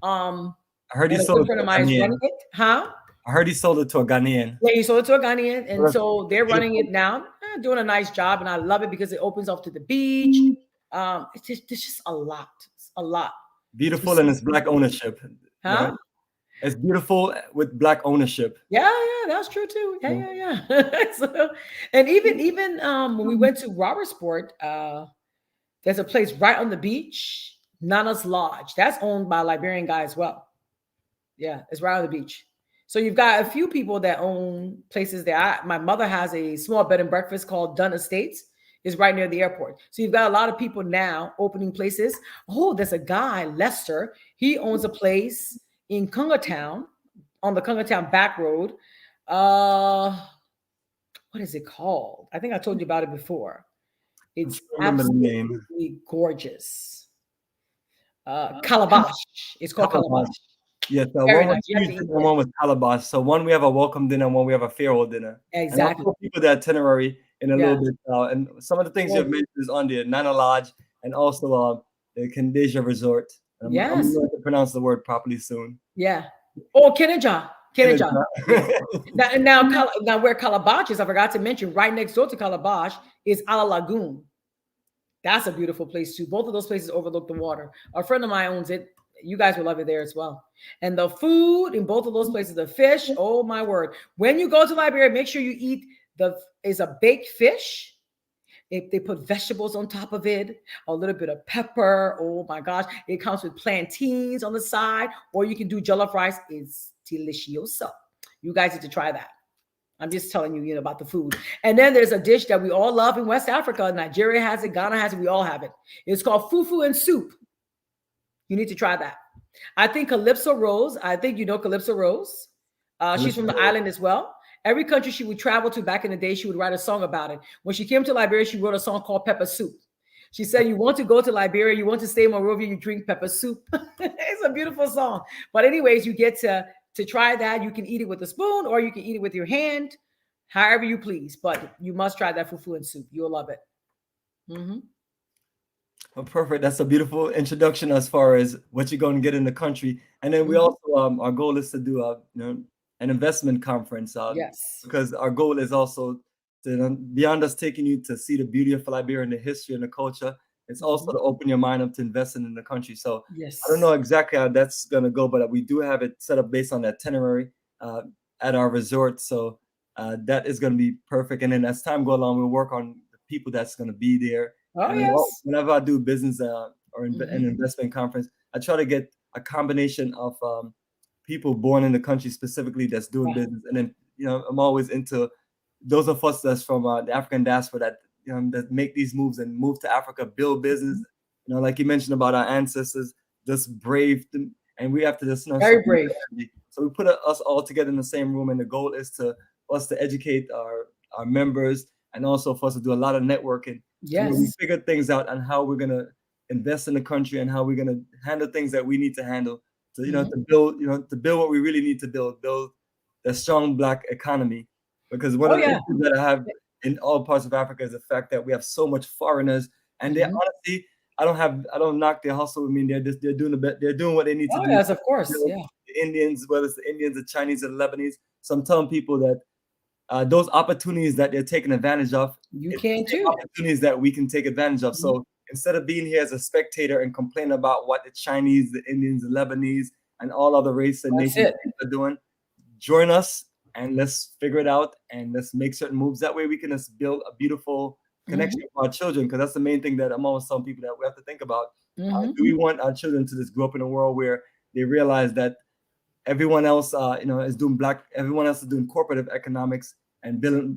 I heard he sold it to a Ghanaian. Huh? I heard he sold it to a Ghanaian. Yeah, he sold it to a Ghanaian. And so they're running it now, doing a nice job. And I love it because it opens off to the beach. It's just a lot. It's a lot. Beautiful, and it's Black ownership. Huh? Right? It's beautiful with Black ownership. Yeah, that's true too. Yeah. So, and even when we went to Robertsport, there's a place right on the beach, Nana's Lodge. That's owned by a Liberian guy as well. Yeah, it's right on the beach. So you've got a few people that own places there. My mother has a small bed and breakfast called Dunn Estates. It's right near the airport. So you've got a lot of people now opening places. Oh, there's a guy, Lester. He owns a place in Kungatown, on the Kungatown back road. What is it called? I think I told you about it before. It's absolutely gorgeous. Calabash. It's called Calabash. Yes, one was Calabash. So one we have a welcome dinner, and one we have a farewell dinner. Exactly. And I'll people the itinerary in a little bit. And some of the things you've mentioned is on the Nana Lodge and also the Kandeja Resort. I'm going to pronounce the word properly soon. Yeah. Oh, Keneja. Now where Calabash is, I forgot to mention, right next door to Calabash is Ala Lagoon. That's a beautiful place too. Both of those places overlook the water. A friend of mine owns it. You guys will love it there as well. And the food in both of those places, the fish, oh my word. When you go to Liberia, make sure you eat is a baked fish. If they put vegetables on top of it, a little bit of pepper. Oh my gosh. It comes with plantains on the side, or you can do jollof rice. It's delicioso. You guys need to try that. I'm just telling you, about the food. And then there's a dish that we all love in West Africa. Nigeria has it. Ghana has it. We all have it. It's called fufu and soup. You need to try that. I think Calypso Rose. I think you know Calypso Rose. She's from the island as well. Every country she would travel to back in the day, she would write a song about it. When she came to Liberia, she wrote a song called Pepper Soup. She said, you want to go to Liberia, you want to stay in Monrovia, you drink pepper soup. It's a beautiful song. But anyways, you get to try that. You can eat it with a spoon or you can eat it with your hand, however you please. But you must try that fufu and soup. You'll love it. Mm-hmm. Well, perfect. That's a beautiful introduction as far as what you're going to get in the country. And then we also, our goal is to do an investment conference. Yes. Because our goal is also to, beyond us taking you to see the beauty of Liberia and the history and the culture, it's also to open your mind up to investing in the country. So yes. I don't know exactly how that's going to go, but we do have it set up based on the itinerary at our resort. So that is going to be perfect. And then as time goes along, we'll work on the people that's going to be there. Oh, yes. Whenever I do business or an investment conference, I try to get a combination of people born in the country specifically that's doing business. And then, I'm always into those of us that's from the African diaspora that, that make these moves and move to Africa, build business. Like you mentioned about our ancestors, just brave. And we have to just very brave. So we put us all together in the same room. And the goal is for us to educate our members and also for us to do a lot of networking. Yes. We figure things out on how we're going to invest in the country and how we're going to handle things that we need to handle to, to build what we really need to build a strong Black economy. Because one of the issues that I have in all parts of Africa is the fact that we have so much foreigners, and they honestly, I don't knock their hustle. I mean, they're doing they're doing what they need to do. Yes, of course. The Indians, whether it's the Indians, the Chinese, or the Lebanese. So I'm telling people that those opportunities that they're taking advantage of, you can too. Opportunities that we can take advantage of. So instead of being here as a spectator and complaining about what the Chinese, the Indians, the Lebanese, and all other races and nations are doing, join us and let's figure it out and let's make certain moves. That way we can just build a beautiful connection for our children, because that's the main thing that I'm always telling people that we have to think about. Do we want our children to just grow up in a world where they realize that everyone else, is doing everyone else is doing corporate economics and building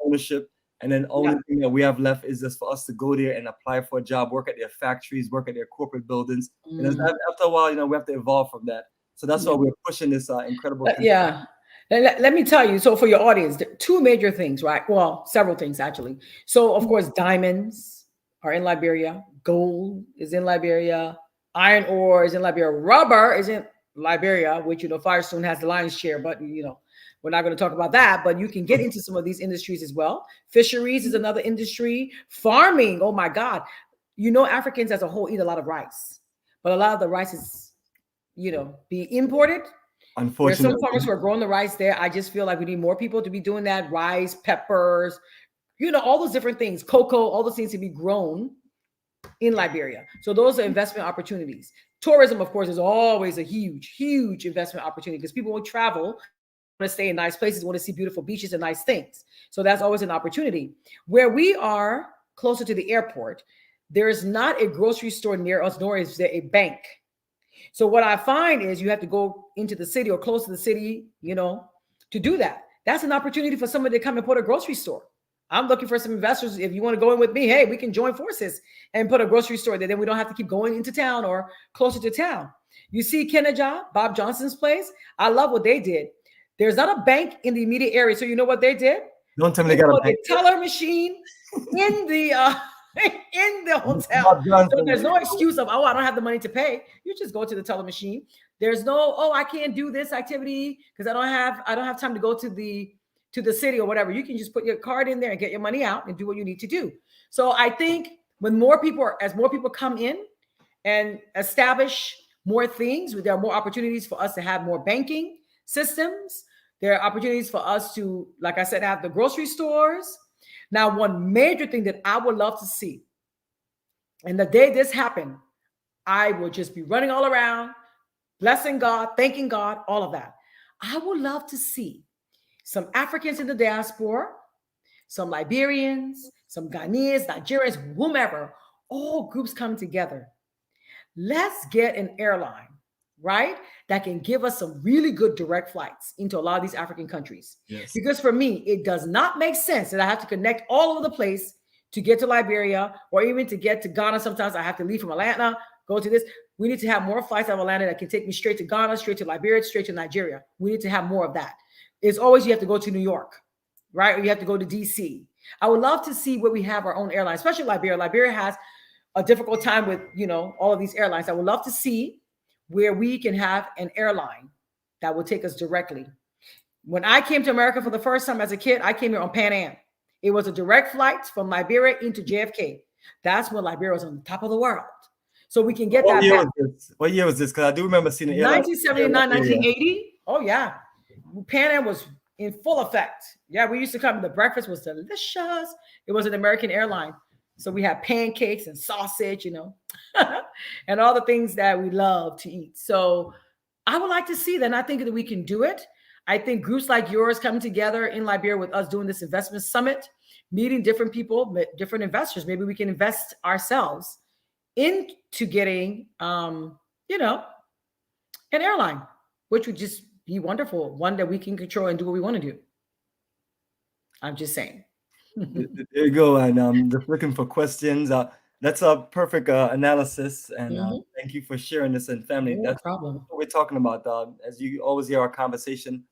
ownership, and then only thing that we have left is just for us to go there and apply for a job, work at their factories, work at their corporate buildings, and after a while, we have to evolve from that. So that's why we're pushing this incredible. Let me tell you. So for your audience, there are two major things, right? Well, several things actually. So of course, diamonds are in Liberia. Gold is in Liberia. Iron ore is in Liberia. Rubber is in Liberia, which, Firestone has the lion's share, but, we're not going to talk about that, but you can get into some of these industries as well. Fisheries is another industry. Farming. Oh my God. Africans as a whole eat a lot of rice, but a lot of the rice is, being imported. Unfortunately, there's some farmers who are growing the rice there. I just feel like we need more people to be doing that. Rice, peppers, all those different things, cocoa, all those things to be grown in Liberia. So those are investment opportunities. Tourism, of course, is always a huge, huge investment opportunity because people will travel, want to stay in nice places, want to see beautiful beaches and nice things. So that's always an opportunity. Where we are closer to the airport, there is not a grocery store near us, nor is there a bank. So what I find is you have to go into the city or close to the city, to do that. That's an opportunity for somebody to come and put a grocery store. I'm looking for some investors. If you want to go in with me, hey, we can join forces and put a grocery store there. Then we don't have to keep going into town or closer to town. You see Kenaja, Bob Johnson's place. I love what they did. There's not a bank in the immediate area. So you know what they did? Don't tell me they got a bank. Teller machine in the in the hotel. So there's no excuse of, I don't have the money to pay. You just go to the teller machine. There's no, I can't do this activity because I don't have time to go to the city or whatever. You can just put your card in there and get your money out and do what you need to do. So I think as more people come in and establish more things, there are more opportunities for us to have more banking systems. There are opportunities for us to, like I said, have the grocery stores. Now, one major thing that I would love to see, and the day this happened, I will just be running all around, blessing God, thanking God, all of that. I would love to see some Africans in the diaspora, some Liberians, some Ghanaians, Nigerians, whomever, all groups come together. Let's get an airline, right, that can give us some really good direct flights into a lot of these African countries. Yes. Because for me, it does not make sense that I have to connect all over the place to get to Liberia or even to get to Ghana. Sometimes I have to leave from Atlanta, go to this. We need to have more flights out of Atlanta that can take me straight to Ghana, straight to Liberia, straight to Nigeria. We need to have more of that. It's always you have to go to New York, right? Or you have to go to DC. I would love to see where we have our own airline, especially Liberia. Liberia has a difficult time with, all of these airlines. I would love to see where we can have an airline that will take us directly. When I came to America for the first time as a kid, I came here on Pan Am. It was a direct flight from Liberia into JFK. That's when Liberia was on the top of the world. So we can get that back. What year was this? Because I do remember seeing it. 1979, 1980. Oh, yeah. Pan Am was in full effect. Yeah, we used to come. The breakfast was delicious. It was an American airline. So we had pancakes and sausage, and all the things that we love to eat. So I would like to see that. And I think that we can do it. I think groups like yours coming together in Liberia with us doing this investment summit, meeting different people, different investors. Maybe we can invest ourselves into getting, an airline, which would just be wonderful. One that we can control and do what we want to do. I'm just saying. There you go. And just looking for questions. That's a perfect analysis. And thank you for sharing this. And family, that's problem. What we're talking about. As you always hear our conversation,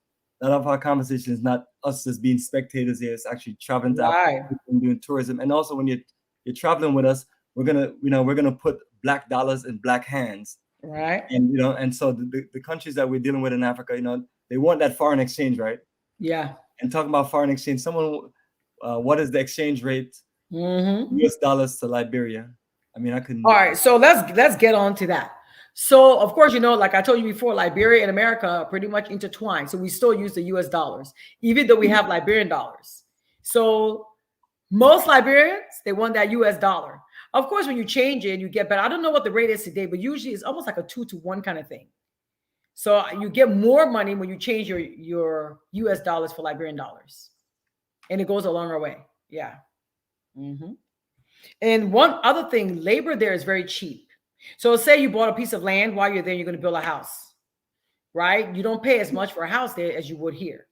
none of our conversation is not us just being spectators here. It's actually traveling to Africa and doing tourism. And also when you're traveling with us, we're gonna put black dollars in black hands. Right. And and so the countries that we're dealing with in Africa, they want that foreign exchange, right? Yeah. And talking about foreign exchange, what is the exchange rate? US dollars to Liberia. I mean, I couldn't. All right, so let's get on to that. So of course, like I told you before, Liberia and America are pretty much intertwined. So we still use the US dollars, even though we have Liberian dollars. So most Liberians, they want that US dollar. Of course, when you change it, you get better. I don't know what the rate is today, but usually it's almost like a 2-to-1 kind of thing. So you get more money when you change your US dollars for Liberian dollars. And it goes a longer way. Yeah. Mm-hmm. And one other thing, labor there is very cheap. So say you bought a piece of land while you're there, you're going to build a house, right? You don't pay as much for a house there as you would here.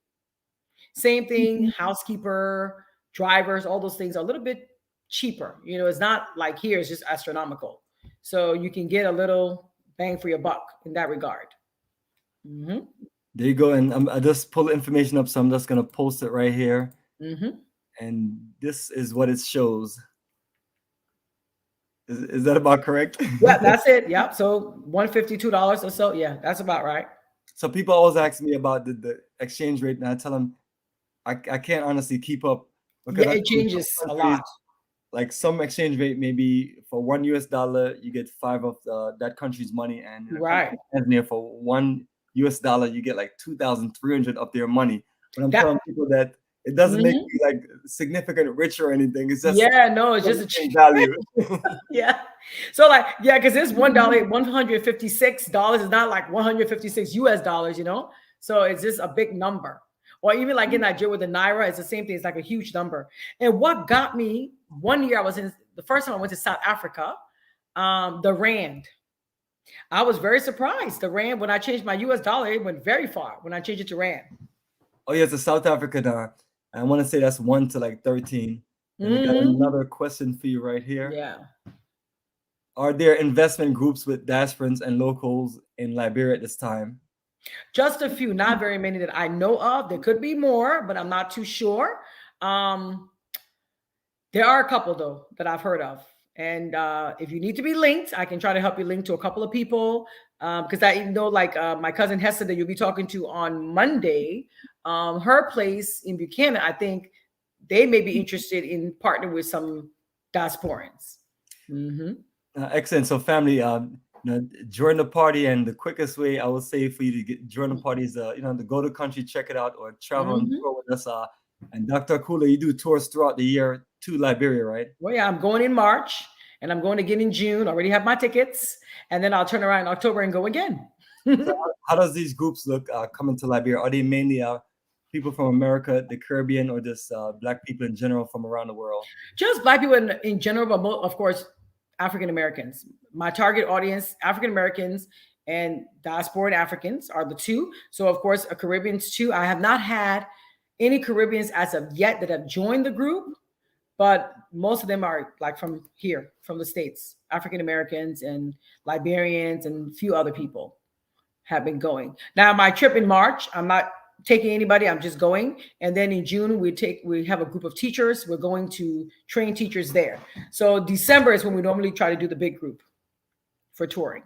Same thing, housekeeper, drivers, all those things are a little bit cheaper. You know, it's not like here, it's just astronomical. So you can get a little bang for your buck in that regard. Mm-hmm. There you go. And I just pulled information up, so I'm just going to post it right here. Mm-hmm. And this is what it shows. Is that about correct? Yeah, that's it. Yep. So $152 or so. Yeah, that's about right. So people always ask me about the exchange rate, and I tell them I can't honestly keep up because it changes a lot. Like some exchange rate, maybe for $1 US, you get 5 of that country's money, and right Tanzania for $1 US, you get like 2,300 of their money. But I'm telling people that it doesn't make you like significant richer or anything. It's just it's just a cheap value. Yeah. So like because this $1, $156 is not like 156 US dollars, you know. So it's just a big number. Or even like in Nigeria with the Naira, it's the same thing. It's like a huge number. And what got me, one year the first time I went to South Africa, the Rand. I was very surprised. The Rand, when I changed my US dollar, it went very far when I changed it to Rand. Oh, yeah, it's a South African. I want to say that's 1 to like 13. And we got another question for you right here. Yeah. Are there investment groups with diasporans and locals in Liberia at this time? Just a few, not very many that I know of. There could be more, but I'm not too sure. There are a couple though that I've heard of. And if you need to be linked, I can try to help you link to a couple of people. Because I know like my cousin Hester that you'll be talking to on Monday, her place in Buchanan, I think they may be interested in partnering with some diasporans. Mm-hmm. Excellent. So family, join the party, and the quickest way I would say for you to join the party is to go to the country, check it out, or travel and tour with us. And Dr. Kula, you do tours throughout the year to Liberia, right? Well, yeah, I'm going in March, and I'm going again in June. Already have my tickets, and then I'll turn around in October and go again. So how does these groups look coming to Liberia? Are they mainly people from America, the Caribbean, or just Black people in general from around the world? Just Black people in general, but of course, African Americans. My target audience, African Americans and diasporic Africans are the two. So of course, Caribbeans too. I have not had any Caribbeans as of yet that have joined the group, but most of them are like from here, from the States. African Americans and Liberians and a few other people have been going. Now my trip in March, I'm not taking anybody, I'm just going. And then in June, we have a group of teachers. We're going to train teachers there. So December is when we normally try to do the big group for touring.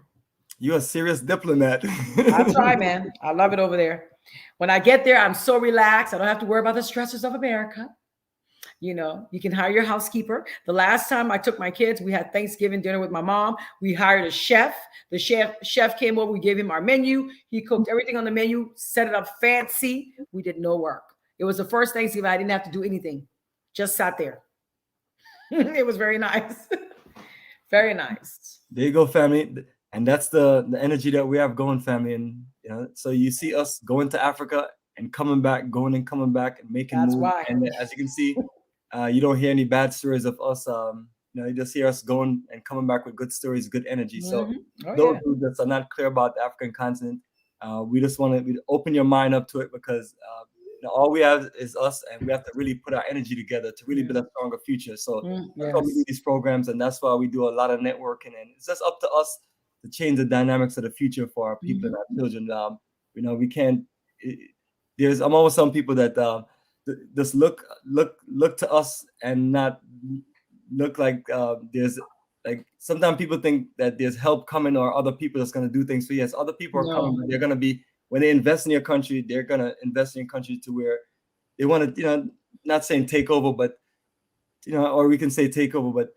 You're a serious diplomat. I try, man. I love it over there. When I get there, I'm so relaxed. I don't have to worry about the stresses of America. You can hire your housekeeper. The last time I took my kids, we had Thanksgiving dinner with my mom. We hired a chef. The chef came over. We gave him our menu. He cooked everything on the menu, set it up fancy. We did no work. It was the first Thanksgiving I didn't have to do anything. Just sat there. It was very nice. Very nice. There you go, family. And that's the energy that we have going, family. And so you see us going to Africa and coming back, going and coming back and making moves. Why. And as you can see, you don't hear any bad stories of us. You just hear us going and coming back with good stories, good energy. So those that are not clear about the African continent, we just want to open your mind up to it, because all we have is us, and we have to really put our energy together to really build a stronger future. So that's why we do these programs, and that's why we do a lot of networking. And it's just up to us to change the dynamics of the future for our people and our children. We can't. I'm always some people that just look to us and not look like there's like, sometimes people think that there's help coming or other people that's going to do things. So yes, other people are coming, but they're going to be, when they invest in your country, they're going to invest in your country to where they want to, not saying take over, but or we can say take over, but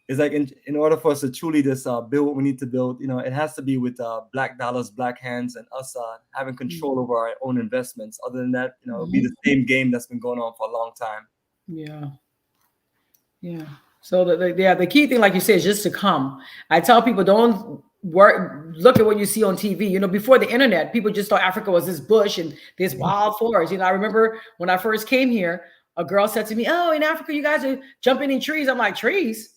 it's like in order for us to truly just build what we need to build, it has to be with Black dollars, Black hands, and us having control over our own investments. Other than that, it'll be the same game that's been going on for a long time. Yeah. So the key thing, like you said, is just to come. I tell people, don't work, look at what you see on TV. You know, before the internet, people just thought Africa was this bush and this wild forest. You know, I remember when I first came here, a girl said to me, "Oh, in Africa, you guys are jumping in trees." I'm like, "Trees?"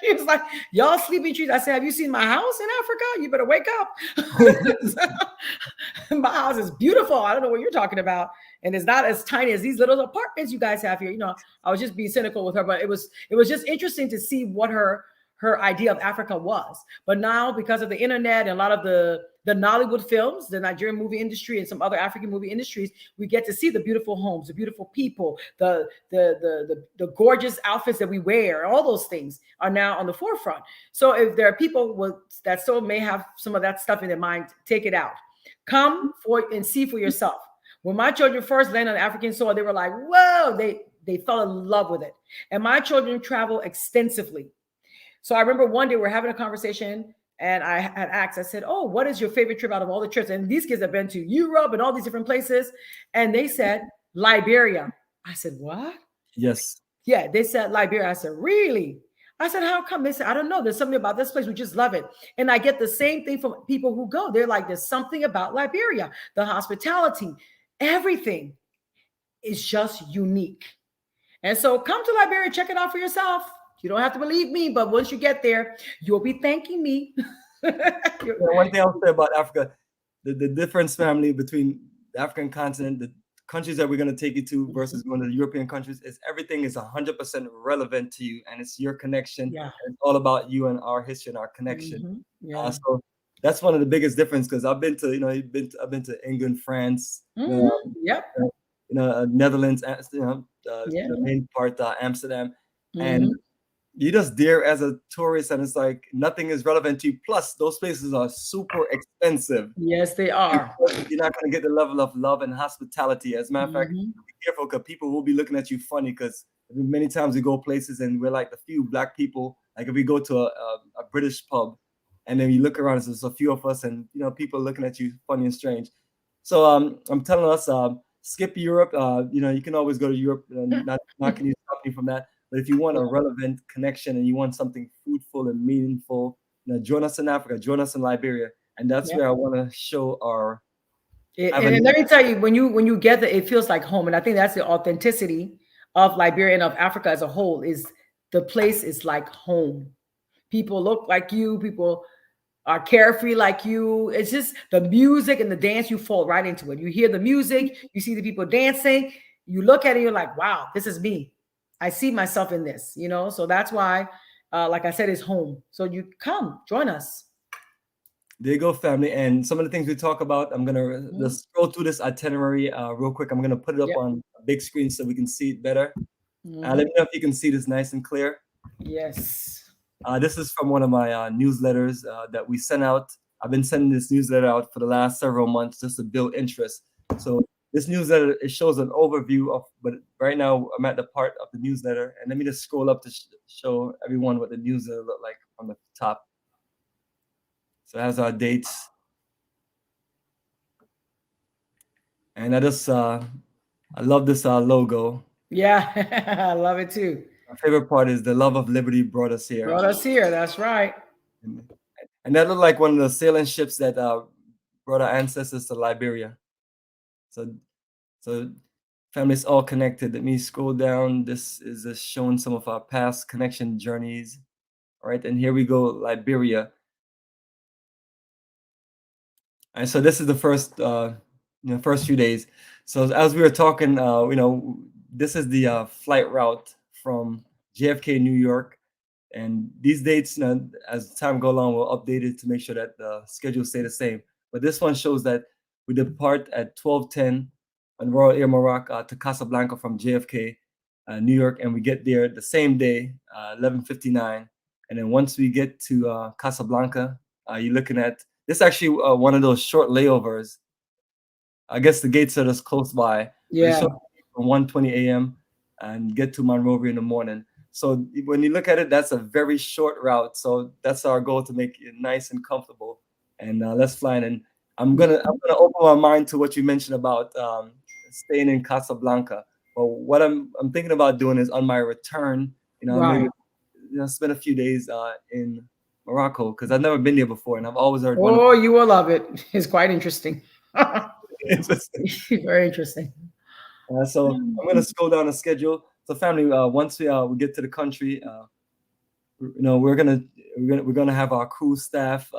She was like, "Y'all sleep in trees." I said, "Have you seen my house in Africa? You better wake up." My house is beautiful. I don't know what you're talking about. And it's not as tiny as these little apartments you guys have here. You know, I was just being cynical with her, but it was just interesting to see what her idea of Africa was. But now, because of the internet and a lot of the Nollywood films, the Nigerian movie industry, and some other African movie industries, we get to see the beautiful homes, the beautiful people, the gorgeous outfits that we wear. All those things are now on the forefront. So if there are people that still may have some of that stuff in their mind, take it out. Come for and see for yourself. When my children first landed on African soil, they were like, "Whoa!" They fell in love with it. And my children travel extensively. So I remember one day we're having a conversation, and I had asked, I said, "Oh, what is your favorite trip out of all the trips?" And these kids have been to Europe and all these different places. And they said, "Liberia." I said, "What?" Yes. Yeah, they said Liberia. I said, "Really?" I said, "How come?" They said, "I don't know. There's something about this place. We just love it." And I get the same thing from people who go. They're like, "There's something about Liberia, the hospitality, everything is just unique." And so come to Liberia, check it out for yourself. You don't have to believe me, but once you get there, you'll be thanking me. One thing I'll say about Africa, the difference, family, between the African continent, the countries that we're going to take you to versus going to the European countries, is everything is 100% relevant to you, and it's your connection. Yeah. And it's all about you and our history and our connection. Yeah. So that's one of the biggest difference, because I've been to, I've been to England, France, Yep. Netherlands, Yeah. the main part, Amsterdam, and Mhm. you just there as a tourist, and it's like nothing is relevant to you. Plus, those places are super expensive. Yes, they are. You're not going to get the level of love and hospitality. As a matter of fact, Mhm. be careful, because people will be looking at you funny, because many times we go places and we're like the few black people. Like if we go to a British pub, and then you look around, there's a few of us, and people looking at you funny and strange. So I'm telling us, skip Europe. You can always go to Europe. Not can you stop you from that. But if you want a relevant connection and you want something fruitful and meaningful, join us in Africa, join us in Liberia, and that's Yeah. where I want to show our. And let me tell you, when you get there, it feels like home. And I think that's the authenticity of Liberia and of Africa as a whole. Is the place is like home. People look like you. People are carefree like you. It's just the music and the dance. You fall right into it. You hear the music. You see the people dancing. You look at it. You're like, "Wow, this is me. I see myself in this." So that's why, like I said, it's home. So you come join us. There you go, family. And some of the things we talk about, I'm gonna just scroll through this itinerary real quick. I'm gonna put it up Yep. on a big screen so we can see it better. Let Mhm. me know if you can see this nice and clear. Yes. This is from one of my newsletters that we sent out. I've been sending this newsletter out for the last several months just to build interest. So this newsletter, it shows an overview of, but right now I'm at the part of the newsletter, and let me just scroll up to show everyone what the newsletter look like on the top. So it has our dates. And I love this logo. Yeah, I love it too. My favorite part is the love of liberty brought us here. Brought us here. That's right. And that looked like one of the sailing ships that brought our ancestors to Liberia. So families all connected. Let me scroll down. This is just showing some of our past connection journeys. All right, and here we go, Liberia. And so this is the first few days. So as we were talking, this is the flight route from JFK, New York. And these dates, as time go along, we'll update it to make sure that the schedule stay the same. But this one shows that we depart at 12:10 on Royal Air Morocco to Casablanca from JFK, New York, and we get there the same day, 11:59. And then once we get to Casablanca, you're looking at this, actually one of those short layovers. I guess the gates are just close by. But it's Yeah. from 1:20 a.m. and get to Monrovia in the morning. So when you look at it, that's a very short route. So that's our goal, to make it nice and comfortable. And let's fly in. And I'm gonna open my mind to what you mentioned about staying in Casablanca. But what I'm thinking about doing is on my return, maybe Right. spend a few days in Morocco because I've never been there before, and I've always heard Oh, you will love it. It's quite interesting. interesting. Very interesting. So I'm gonna scroll down the schedule. So family, once we get to the country, we're gonna have our crew staff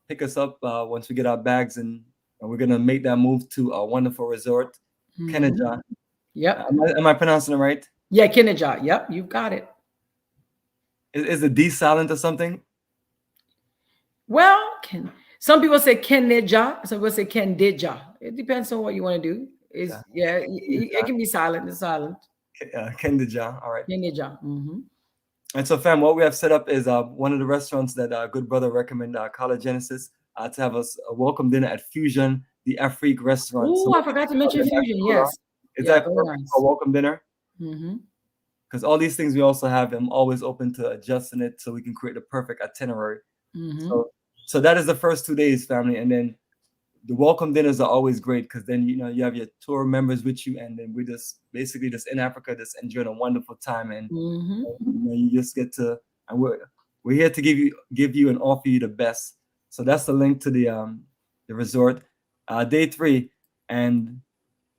pick us up once we get our bags, and we're gonna make that move to a wonderful resort, Keneja. Yep. Am I pronouncing it right? Yeah, Keneja. Yep, you've got it. Is the D silent or something? Well, some people say Keneja, some people say Kendija. It depends on what you want to do. It can be silent. It's silent. Keneja. All right. Keneja. And so, fam, what we have set up is one of the restaurants that our good brother recommended, Kala Genesis, to have us a welcome dinner at Fusion, the Afrique restaurant. Oh, I forgot to mention Fusion. Yes. Is that a welcome dinner? Because all these things we also have, I'm always open to adjusting it so we can create the perfect itinerary. So that is the first 2 days, family, and then the welcome dinners are always great because then you have your tour members with you, and then we just basically just in Africa just enjoying a wonderful time, and you just get to, and we're here to give you and offer you the best. So that's the link to the resort. Day 3, and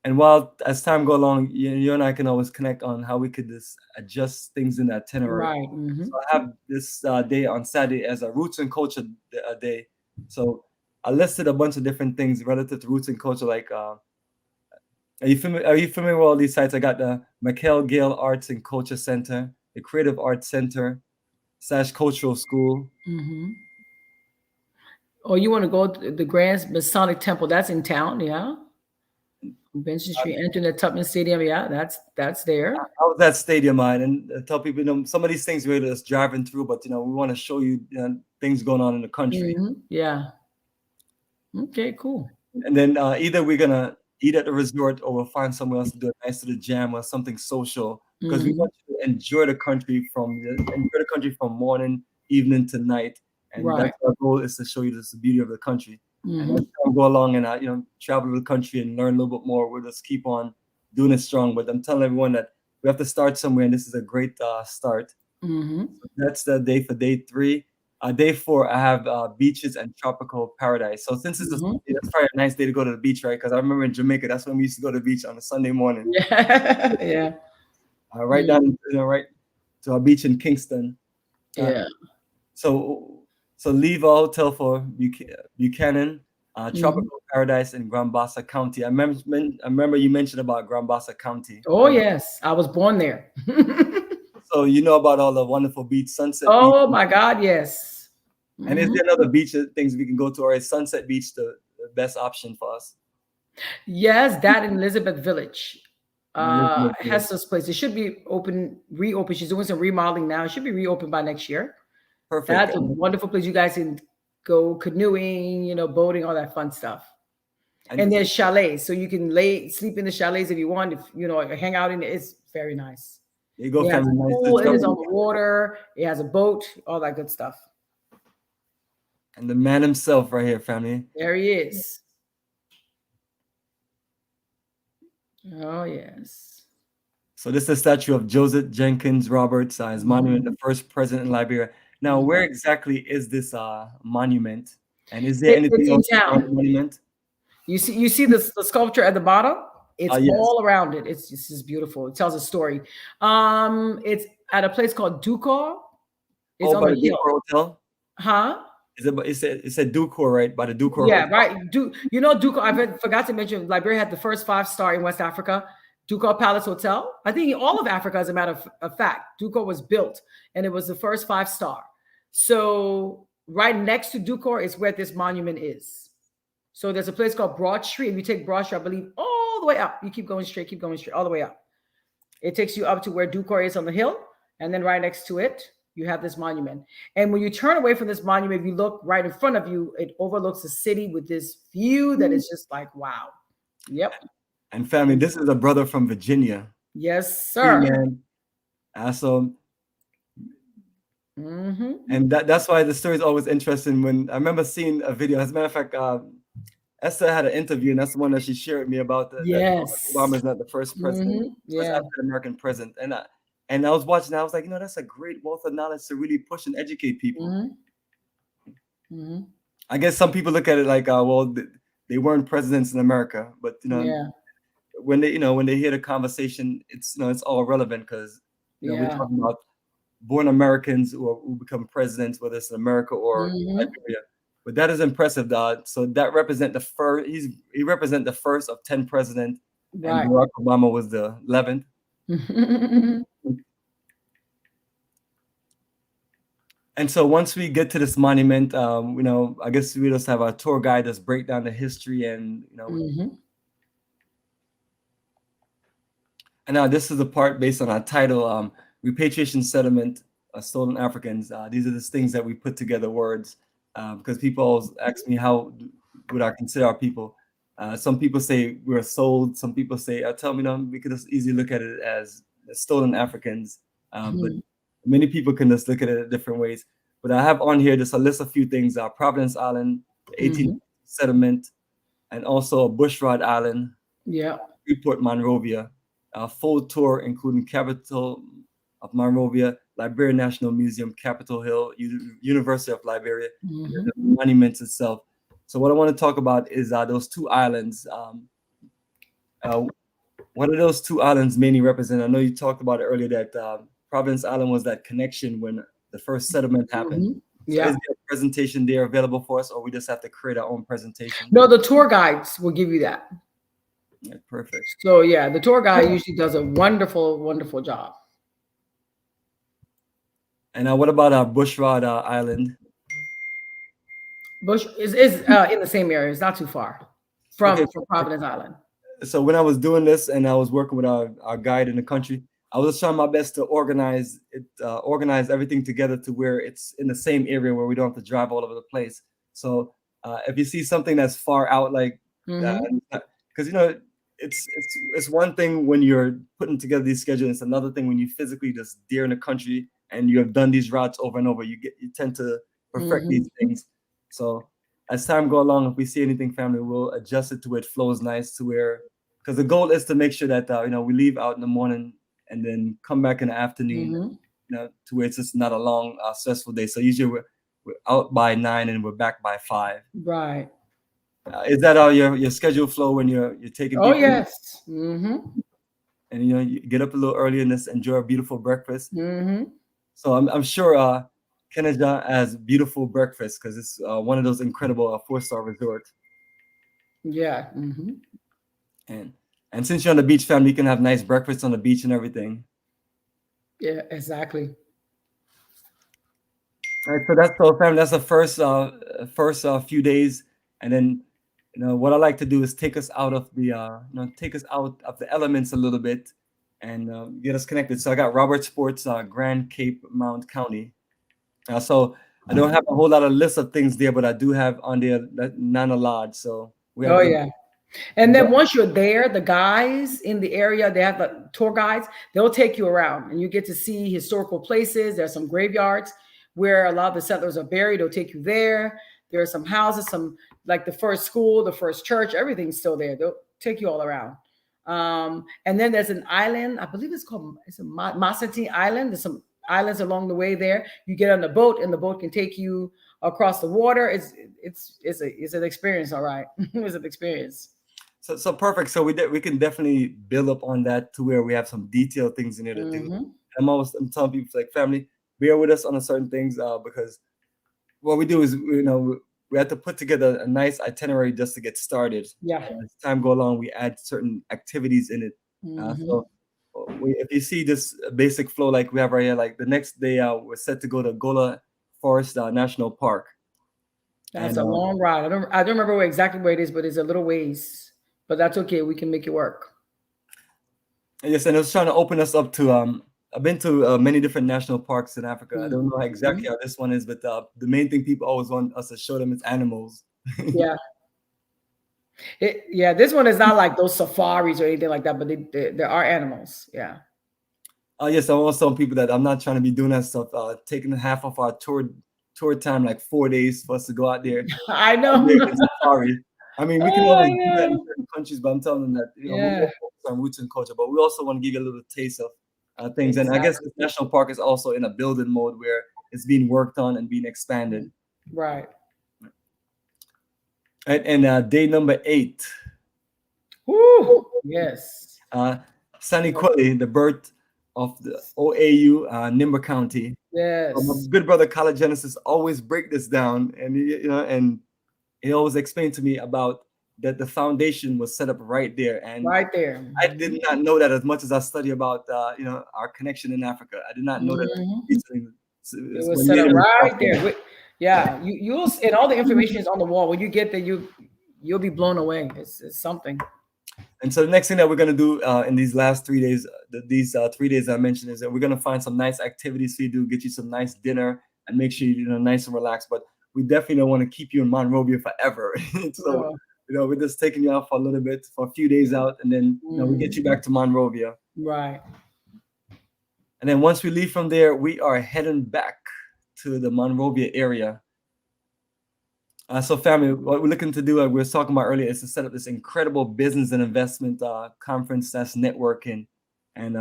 while as time go along, you and I can always connect on how we could just adjust things in the itinerary. Right. So I have this day on Saturday as a roots and culture day. So I listed a bunch of different things relative to roots and culture. Like, are you familiar with all these sites? I got the Michael Gale Arts and Culture Center, the Creative Arts Center / Cultural School. Oh, you want to go to the Grand Masonic Temple? That's in town, yeah. Benson Street, entering the Tubman Stadium, yeah, that's there. I was at Stadium, and tell people, some of these things we're just driving through, but we want to show you things going on in the country. Yeah. Okay, cool. And then either we're gonna eat at the resort, or we'll find somewhere else to do a nice little jam or something social, because we want you to enjoy the country from morning, evening to night, and that's our goal, is to show you the beauty of the country. And as we go along and travel to the country and learn a little bit more, we'll just keep on doing it strong. But I'm telling everyone that we have to start somewhere, and this is a great start. So that's the day for day 3. Day 4, I have beaches and tropical paradise. So since it's that's probably a nice day to go to the beach, right? Because I remember in Jamaica, that's when we used to go to the beach on a Sunday morning. Yeah. Right down, right to our beach in Kingston. Yeah. So leave a hotel for Buchanan, tropical paradise in Grambassa County. I remember you mentioned about Grambassa County. Oh yes, I was born there. So you know about all the wonderful beach, Sunset Beach. Oh my God, yes. And is there another beach things we can go to, or is Sunset Beach the best option for us? Yes, that in Elizabeth Village. Hester's place. It should be reopened. She's doing some remodeling now. It should be reopened by next year. Perfect. That's a wonderful place. You guys can go canoeing, boating, all that fun stuff. And there's chalets, so you can sleep in the chalets if you want. If hang out in it, it's very nice. You go it has a pool, it is on the water. It has a boat, all that good stuff. And the man himself, right here, family. There he is. Oh yes. So this is a statue of Joseph Jenkins Roberts, his monument, the first president in Liberia. Now, where exactly is this monument? And is there anything else on the monument? You see the sculpture at the bottom? It's yes. all around it. It's just beautiful. It tells a story. It's at a place called Dukor. It's on the hill. Hotel? Huh? It said Dukor, right? By the Dukor. Yeah, Hotel. right. Dukor. I forgot to mention, Liberia had the first 5-star in West Africa. Dukor Palace Hotel. I think all of Africa, as a matter of fact, Dukor was built, and it was the first 5-star. So right next to Dukor is where this monument is. So there's a place called Broad Street. If you take Broad Street, I believe, all the way up. You keep going straight, all the way up. It takes you up to where Dukor is on the hill. And then right next to it, you have this monument. And when you turn away from this monument, if you look right in front of you, it overlooks the city with this view that is just like, wow. Yep. And family, this is a brother from Virginia. Yes, sir. And that's why the story is always interesting. When I remember seeing a video, as a matter of fact, Esther had an interview, and that's the one that she shared with me about. Yes. Obama's not the first president, first Yeah. African American president, And I was watching, I was like, that's a great wealth of knowledge to really push and educate people. I guess some people look at it like, well, they weren't presidents in America, but when they hear the conversation, it's it's all relevant because we're talking about born Americans who become presidents, whether it's in America or Liberia. But that is impressive, Dad. So that represent the first. He represent the first of 10 presidents, and Barack Obama was the 11th. And so once we get to this monument, I guess we just have our tour guide just break down the history and And now this is the part based on our title, Repatriation Settlement, Stolen Africans. These are the things that we put together words because people always ask me how would I consider our people. Some people say we're sold. Some people say, tell me, we could just easily look at it as stolen Africans. But many people can just look at it different ways. But I have on here just a list of few things: Providence Island, the 18th settlement, and also Bushrod Island, Freeport, Monrovia. Full tour including Capital of Monrovia, Liberia National Museum, Capitol Hill, University of Liberia, the monuments itself. So what I want to talk about is those two islands. What do those two islands mainly represent? I know you talked about it earlier that Providence Island was that connection when the first settlement happened. So is there a presentation there available for us, or we just have to create our own presentation? No, the tour guides will give you that. Yeah, perfect. So the tour guide usually does a wonderful, wonderful job. And what about Bushrod Island? Bush is in the same area. It's not too far from Providence Island. So when I was doing this and I was working with our guide in the country, I was trying my best to organize everything together to where it's in the same area where we don't have to drive all over the place. So if you see something that's far out, like because it's one thing when you're putting together these schedules. It's another thing when you physically just deer in the country and you have done these routes over and over. You tend to perfect these things. So as time go along, if we see anything, family, we'll adjust it to where it flows nice to where, because the goal is to make sure that we leave out in the morning and then come back in the afternoon, to where it's just not a long, stressful day. So usually we're out by 9 and we're back by 5. Right. Is that how your schedule flow when you're taking? Oh, yes. And you get up a little early and just enjoy a beautiful breakfast. So I'm sure Canada has beautiful breakfast because it's one of those incredible 4-star resorts. Yeah. And since you're on the beach, family, you can have nice breakfast on the beach and everything. Yeah, exactly. All right, so family. That's the first few days, and then what I like to do is take us out of the elements a little bit and get us connected. So I got Robert Sports, Grand Cape Mount County. So I don't have a whole lot of list of things there, but I do have on there Nana Lodge. So we have. And then once you're there, the guys in the area, they have the tour guides. They'll take you around, and you get to see historical places. There's some graveyards where a lot of the settlers are buried. They'll take you there. There are some houses, some like the first school, the first church. Everything's still there. They'll take you all around. And then there's an island. I believe it's a Masati Island. There's some islands along the way there. You get on the boat, and the boat can take you across the water. It's an experience. All right, it's an experience. So perfect. So we can definitely build up on that to where we have some detailed things in there to do. I'm telling people, like, family, bear with us on certain things because what we do is we have to put together a nice itinerary just to get started. Yeah. And as time go along, we add certain activities in it. So if you see this basic flow like we have right here, like the next day we're set to go to Gola Forest National Park. That's a long ride. I don't remember exactly where it is, but it's a little ways. But that's okay. We can make it work. Yes, and I was trying to open us up to I've been to many different national parks in Africa. I don't know exactly how this one is, but the main thing people always want us to show them is animals. Yeah. This one is not like those safaris or anything like that, but there are animals. Yeah. Yes, I want to tell people that I'm not trying to be doing that stuff. Taking half of our tour time, like 4 days for us to go out there. I know. Safari. I mean, we can always do that in certain countries, but I'm telling them that we focus on roots and culture, but we also want to give you a little taste of things. And I guess Exactly. this national park is also in a building mode where it's being worked on and being expanded. Right. And day number 8, Woo. Yes. Sunny Kweli, the birth of the OAU, Nimba County. My Yes. good brother College Genesis always break this down, and and he always explained to me about that the foundation was set up right there, and Right there. I did not know that as much as I study about our connection in Africa. I did not know that Mhm. recently. It It's was when set up later right there. Yeah, and all the information is on the wall. When you get there, you'll be blown away. It's something. And so the next thing that we're gonna do in these last 3 days, these 3 days I mentioned, is that we're gonna find some nice activities for you to do, get you some nice dinner, and make sure you're nice and relaxed. But we definitely don't want to keep you in Monrovia forever. So Uh, we're just taking you out for a little bit, for a few days out, and then we get you back to Monrovia. right. And then once we leave from there, we are heading back to the Monrovia area. So family, what we're looking to do, we were talking about earlier, is to set up this incredible business and investment conference that's networking, and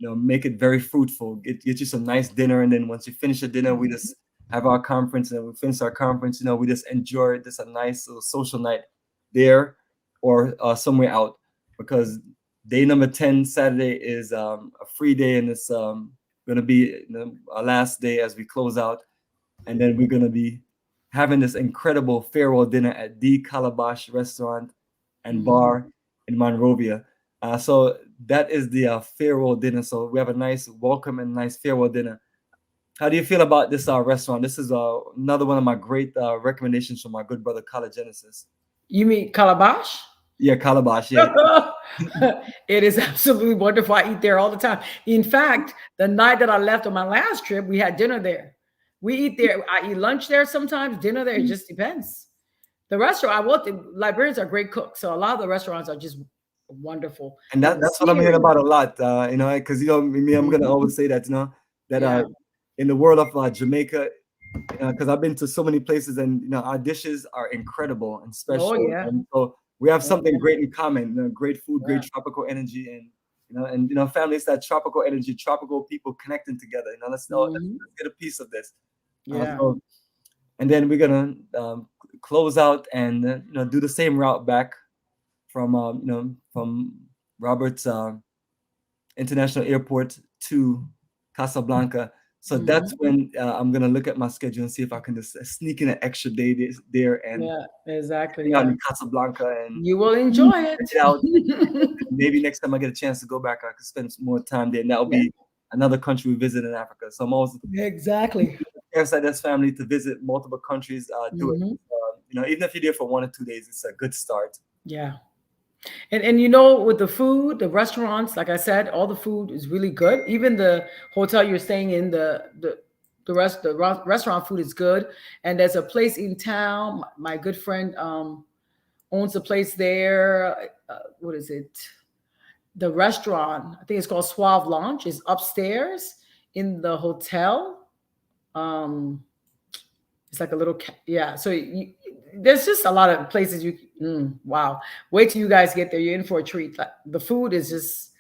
make it very fruitful. Get you some nice dinner, and then once you finish the dinner, we just have our conference, and we finish our conference. We just enjoy just a nice little social night there, or somewhere out, because day number 10, Saturday, is a free day, and it's going to be our last day as we close out, and then we're going to be having this incredible farewell dinner at the Calabash Restaurant and Bar in Monrovia. So that is the farewell dinner. So we have a nice welcome and nice farewell dinner. How do you feel about this restaurant? This is another one of my great recommendations from my good brother College Genesis. You mean Calabash? Yeah, Calabash. Yeah. It is absolutely wonderful. I eat there all the time. In fact, the night that I left on my last trip, we had dinner there. We eat there. I eat lunch there sometimes, dinner there. It just depends. The restaurant, Liberians are great cooks. So a lot of the restaurants are just wonderful. And And the that's what I'm hearing scenery. about a lot, because me, I'm gonna always say that, that Yeah. in the world of Jamaica, because I've been to so many places, and our dishes are incredible and Oh, special, yeah. and so we have Oh, something yeah. great in common. Great food, Yeah. great tropical energy, and families, that tropical energy, tropical people connecting together. Let's get a piece of this. Yeah. And then we're gonna close out and do the same route back from Roberts International Airport to Casablanca. So that's when I'm gonna look at my schedule and see if I can just sneak in an extra day there and Yeah, exactly. hang out Yeah. in Casablanca and You will enjoy check it out. it. Maybe next time I get a chance to go back, I could spend some more time there, and that'll Yeah. be another country we visit in Africa. So I'm always Exactly. like this family to visit multiple countries. Do it. Mhm. Even if you're there for 1 or 2 days, it's a good start. Yeah. And with the food, the restaurants, like I said, all the food is really good. Even the hotel you're staying in, the restaurant food is good. And there's a place in town. My good friend owns a place there. What is it? The restaurant, I think it's called Suave Lounge, is upstairs in the hotel. It's like a little, yeah. So there's just a lot of places wow. Wait till you guys get there. You're in for a treat. Like, the food is just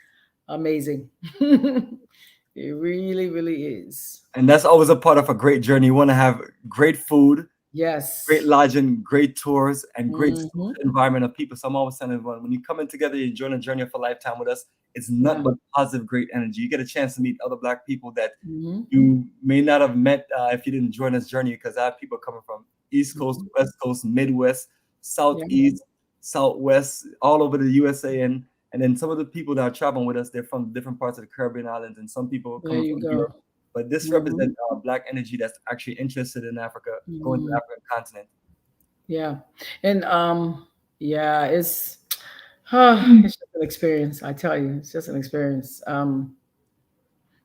amazing. It really, really is. And that's always a part of a great journey. You want to have great food, Yes. great lodging, great tours, and great Mhm. environment of people. So I'm always telling everyone, when you come in together, you join a journey of a lifetime with us, it's nothing but positive, great energy. You get a chance to meet other Black people that you may not have met if you didn't join this journey, because I have people coming from East Coast, West Coast, Midwest, Southeast, Southwest, all over the USA. And then some of the people that are traveling with us, they're from different parts of the Caribbean islands, and some people There coming you from go. Europe. But this represents Black energy that's actually interested in Africa, going to the African continent. Yeah. And yeah, it's just an experience. I tell you, it's just an experience.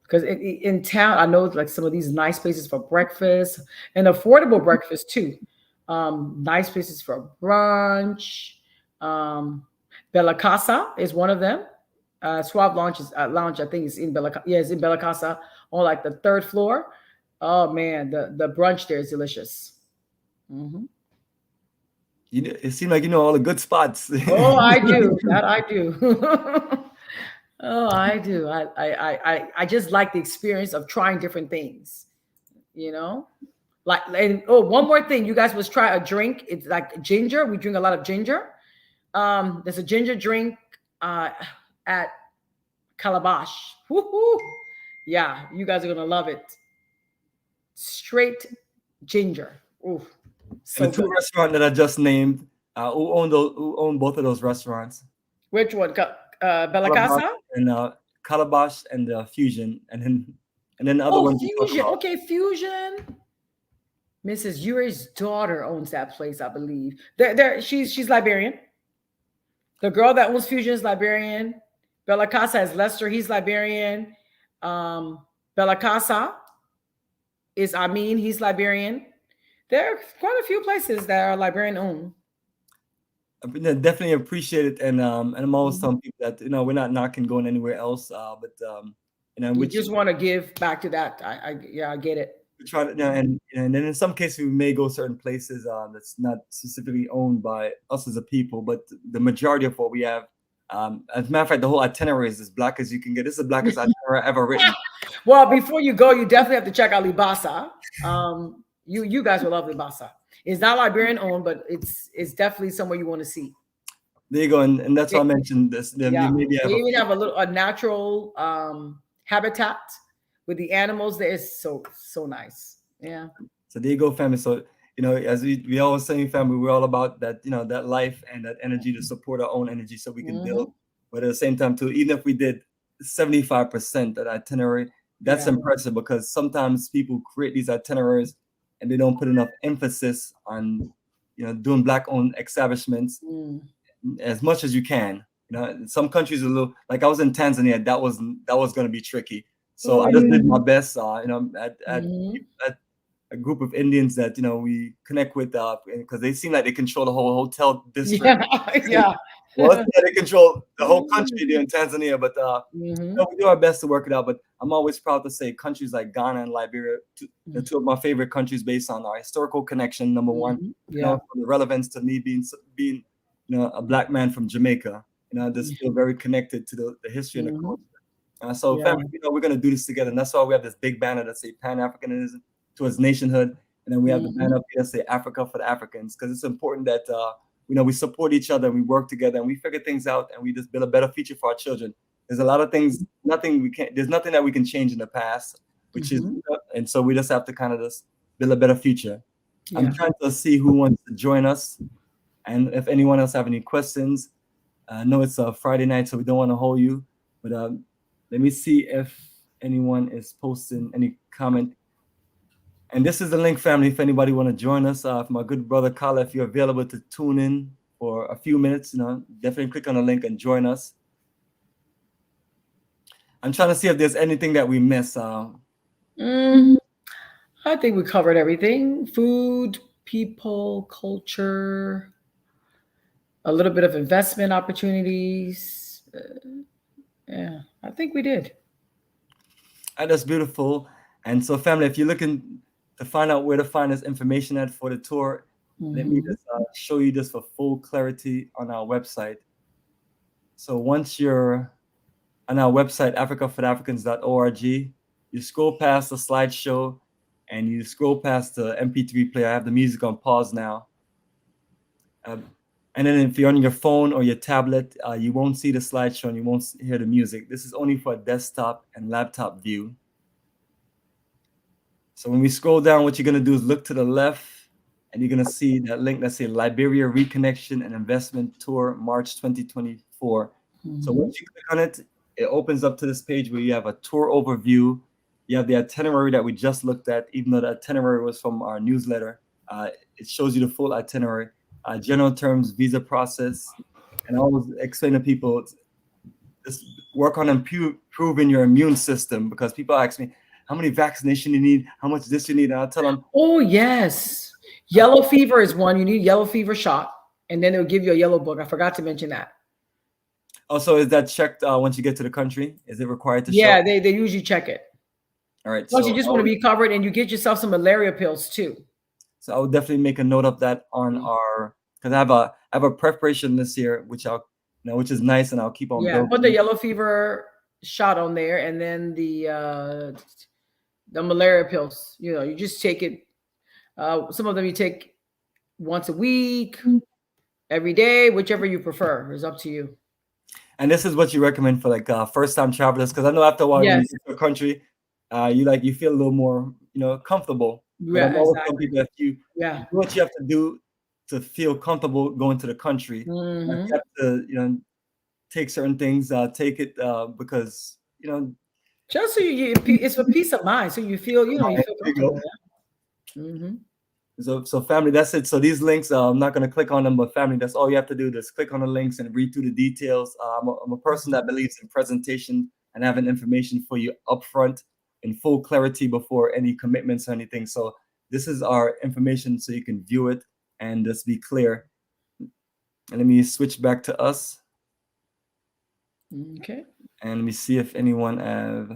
Because in town, I know like some of these nice places for breakfast and affordable breakfast too. Nice places for brunch. Bella Casa is one of them. Suave Lounge, I think, is in Bella. Yeah, it's in Bella Casa on like the 3rd floor. Oh man, the brunch there is delicious. It seems like you know all the good spots. Oh, I do. That I do. Oh, I do. I just like the experience of trying different things. You know, like, and oh, one more thing, you guys must try a drink. It's like ginger. We drink a lot of ginger. There's a ginger drink at Calabash. Woohoo! Yeah, you guys are gonna love it. Straight ginger. Ooh, And so the two good. restaurants that I just named, who own both of those restaurants? Which one? Bella Calabash Casa? and Calabash and Fusion, and then the other Oh, ones we talk Fusion. about. Okay, Fusion. Mrs. Yuri's daughter owns that place, I believe. She's Liberian. The girl that owns Fusion is Liberian. Bella Casa is Lester. He's Liberian. Bella Casa is Amin. He's Liberian. There are quite a few places that are Liberian owned. Definitely appreciate it, and I'm always Mhm. telling people that we're not knocking going anywhere else, but You which just want to give back to that. Yeah, I get it. we try to, and then in some cases we may go certain places that's not specifically owned by us as a people, but the majority of what we have, as a matter of fact, the whole itinerary is as black as you can get. This is the blackest itinerary ever written. Well, before you go, you definitely have to check out Libasa. You guys will love Libasa. It's not Liberian owned, but it's definitely somewhere you want to see. There you go, and that's why I mentioned this. Yeah, Maybe they have even have a natural habitat with the animals. There is so nice. Yeah. So there you go, family. So as we always say, family, we're all about that, that life and that energy to support our own energy so we can build. But at the same time, too, even if we did 75% that itinerary, that's impressive, because sometimes people create these itineraries and they don't put enough emphasis on, doing Black-owned establishments as much as you can. Some countries are a little, like I was in Tanzania, that was going to be tricky. So I just did my best, at a group of Indians that we connect with, because they seem like they control the whole hotel district. Yeah. Well, it's not they control the whole country there in Tanzania, but we do our best to work it out. But I'm always proud to say countries like Ghana and Liberia, the two of my favorite countries based on our historical connection. Number one, Yeah. the relevance to me being a Black man from Jamaica. I just feel very connected to the history and the culture. So, family, we're gonna do this together, and that's why we have this big banner that say Pan-Africanism towards nationhood, and then we have the banner up here that say Africa for the Africans, because it's important that we support each other and we work together and we figure things out and we just build a better future for our children. There's a lot of things, there's nothing that we can change in the past, which is, and so we just have to kind of just build a better future. I'm trying to see who wants to join us, and if anyone else have any questions. I know it's a Friday night, so we don't want to hold you, but let me see if anyone is posting any comment. And this is the link, family, if anybody want to join us. My good brother Kala, if you're available to tune in for a few minutes, definitely click on the link and join us. I'm trying to see if there's anything that we miss. I think we covered everything: food, people, culture, a little bit of investment opportunities. Yeah, I think we did. That's beautiful. And so, family, if you're looking to find out where to find this information at for the tour, let me just show you this for full clarity on our website. So once you're on our website, africafortheafricans.org, you scroll past the slideshow and you scroll past the MP3 player. I have the music on pause now. And then if you're on your phone or your tablet, you won't see the slideshow and you won't hear the music. This is only for desktop and laptop view. So when we scroll down, what you're going to do is look to the left, and you're going to see that link that says Liberia Reconnection and Investment Tour, March 2024. So once you click on it, it opens up to this page where you have a tour overview. You have the itinerary that we just looked at, even though the itinerary was from our newsletter. It shows you the full itinerary, general terms, visa process. And I always explain to people, just work on improving your immune system, because people ask me, how many vaccination you need, how much this you need, and I'll tell them. Oh yes, yellow fever is one. You need yellow fever shot, and then they'll give you a yellow book. I forgot to mention that. Also, is that checked once you get to the country? Is it required to show? Yeah, they usually check it. All right. Plus, you just want to be covered, and you get yourself some malaria pills too. So I will definitely make a note of that on our, because I have a preparation this year, which I'll which is nice, and I'll keep on Yeah, put building. the yellow fever shot on there, and then the malaria pills. You just take it. Some of them you take once a week, every day, whichever you prefer. It's up to you. And this is what you recommend for like first-time travelers, because I know after a while when you Yes. get to a country, you feel a little more comfortable. But I Yeah, know with some exactly. people, if you Yeah. do what you have to do to feel comfortable going to the country, like Hmm. you have to take certain things, take it because Just so it's for peace of mind. So you feel, you there feel you go. comfortable. Yeah. Hmm. So family, that's it. So these links, I'm not going to click on them, but family, that's all you have to do. Just click on the links and read through the details. I'm a person that believes in presentation and having information for you upfront in full clarity before any commitments or anything. So this is our information so you can view it and just be clear. And let me switch back to us. Okay. And let me see if anyone have.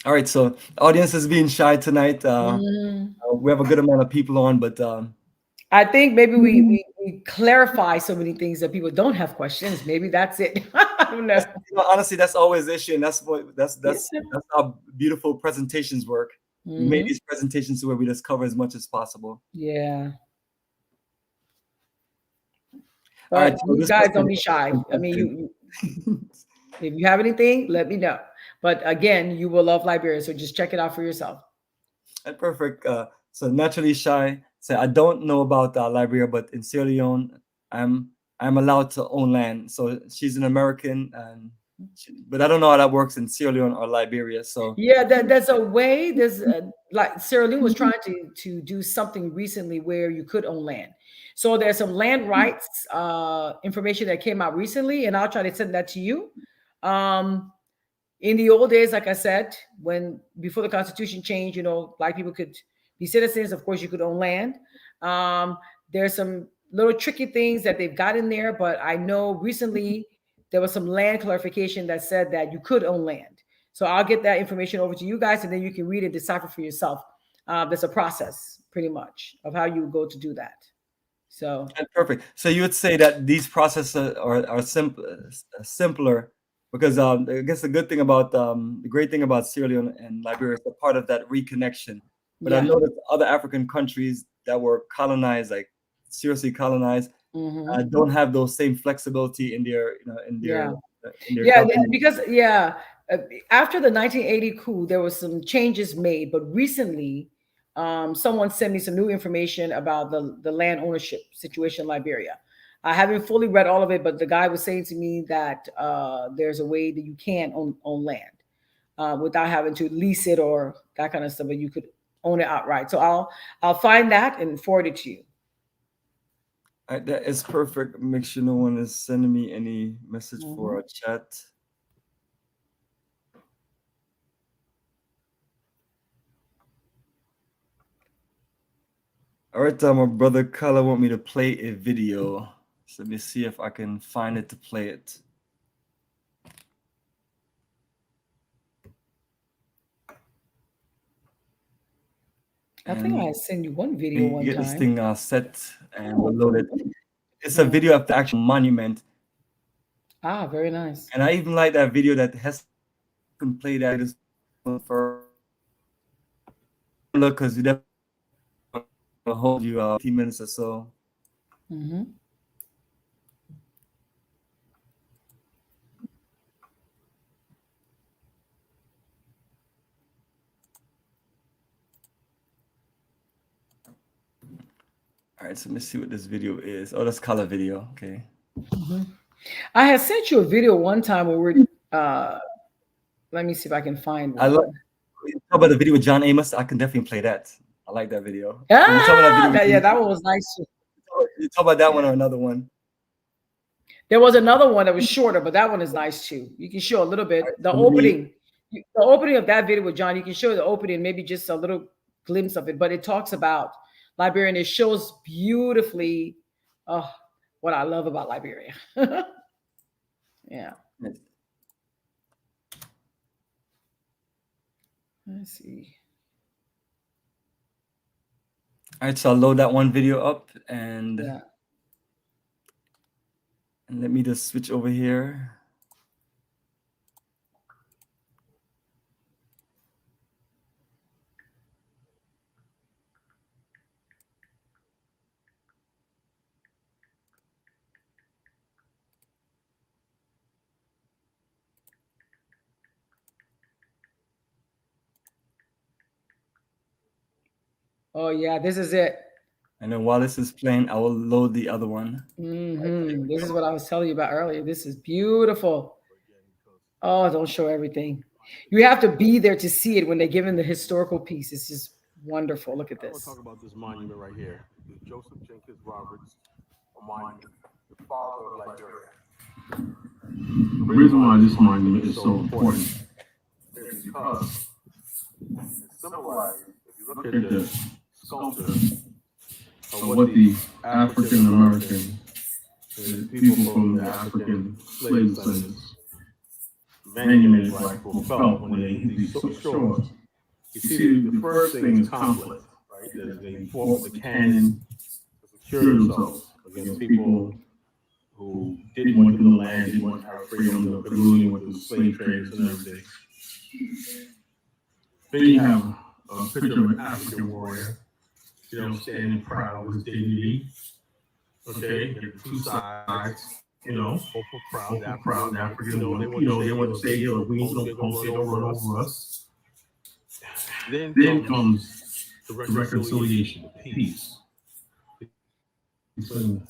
All right, so audience is being shy tonight. We have a good amount of people on, but I think maybe we clarify so many things that people don't have questions. Maybe that's it. I don't know. honestly, that's always the issue, and that's Yeah. how beautiful presentations work. We make these presentations where we just cover as much as possible. Yeah. All right, But so you this guys person- don't be shy. I mean, if you have anything, let me know. But again, you will love Liberia, so just check it out for yourself. Perfect. So naturally shy. Say I don't know about Liberia, but in Sierra Leone, I'm allowed to own land. So she's an American, but I don't know how that works in Sierra Leone or Liberia. So Yeah, there's a way. Like Sierra Leone was trying to do something recently where you could own land. So there's some land rights information that came out recently, and I'll try to send that to you. In the old days, like I said, when before the Constitution changed, Black people could be citizens. Of course, you could own land. There's some little tricky things that they've got in there, but I know recently there was some land clarification that said that you could own land. So I'll get that information over to you guys, and then you can read and decipher for yourself. There's a process, pretty much, of how you go to do that. So perfect. So you would say that these processes are simpler because I guess the great thing about Sierra Leone and Liberia is a part of that reconnection. But I yeah. know that other African countries that were colonized, like seriously colonized, don't have those same flexibility in their Yeah. government. Because after the 1980 coup, there was some changes made, but recently, someone sent me some new information about the land ownership situation in Liberia. I haven't fully read all of it, but the guy was saying to me that there's a way that you can own land without having to lease it or that kind of stuff, but you could own it outright. So I'll find that and forward it to you. That is perfect. Make sure no one is sending me any message for a chat. All right, my brother Kula want me to play a video. So let me see if I can find it to play it. I think I sent you one video one Get this time. thing set and loaded. It's a video of the actual monument. Ah, very nice. And I even like that video that has can play that just for look because you definitely hold you 15 minutes or so. All right, so let me see what this video is. Oh, that's color video. Okay. I had sent you a video one time where we're let me see if I can find one. I love talk about the video with John Amos. I can definitely play that. I like that video. Ah, You talk about that video with that one was nice too. you talk about that one or another one? There was another one that was shorter, but that one is nice too. You can show a little bit. Right, The so opening of that video with John, you can show the opening, maybe just a little glimpse of it, but it talks about Liberia and it shows beautifully what I love about Liberia. Yeah. Let's see. All right, so I'll load that one video up and let me just switch over here. Oh yeah, this is it. And then while this is playing, I will load the other one. This is what I was telling you about earlier. This is beautiful. Oh, don't show everything. You have to be there to see it when they're given the historical piece. It's just wonderful. Look at this. I want to talk about this monument right here. The Joseph Jenkins Roberts monument, the father of Liberia. The reason why this monument is so important is because it symbolizes, if you look at the sculpture of what the African American people from the African slave descendants, many black people felt when they hit these shores. You see, the first thing is conflict, right? They fought with the cannon to secure themselves against people who didn't want the land, didn't want to have freedom, the ruling with the slave traders and everything. Then you have a picture of an African warrior, standing proud with his dignity. Okay, there are two sides, both are proud African. They want to say, we don't run over us. Then comes the reconciliation, the peace. And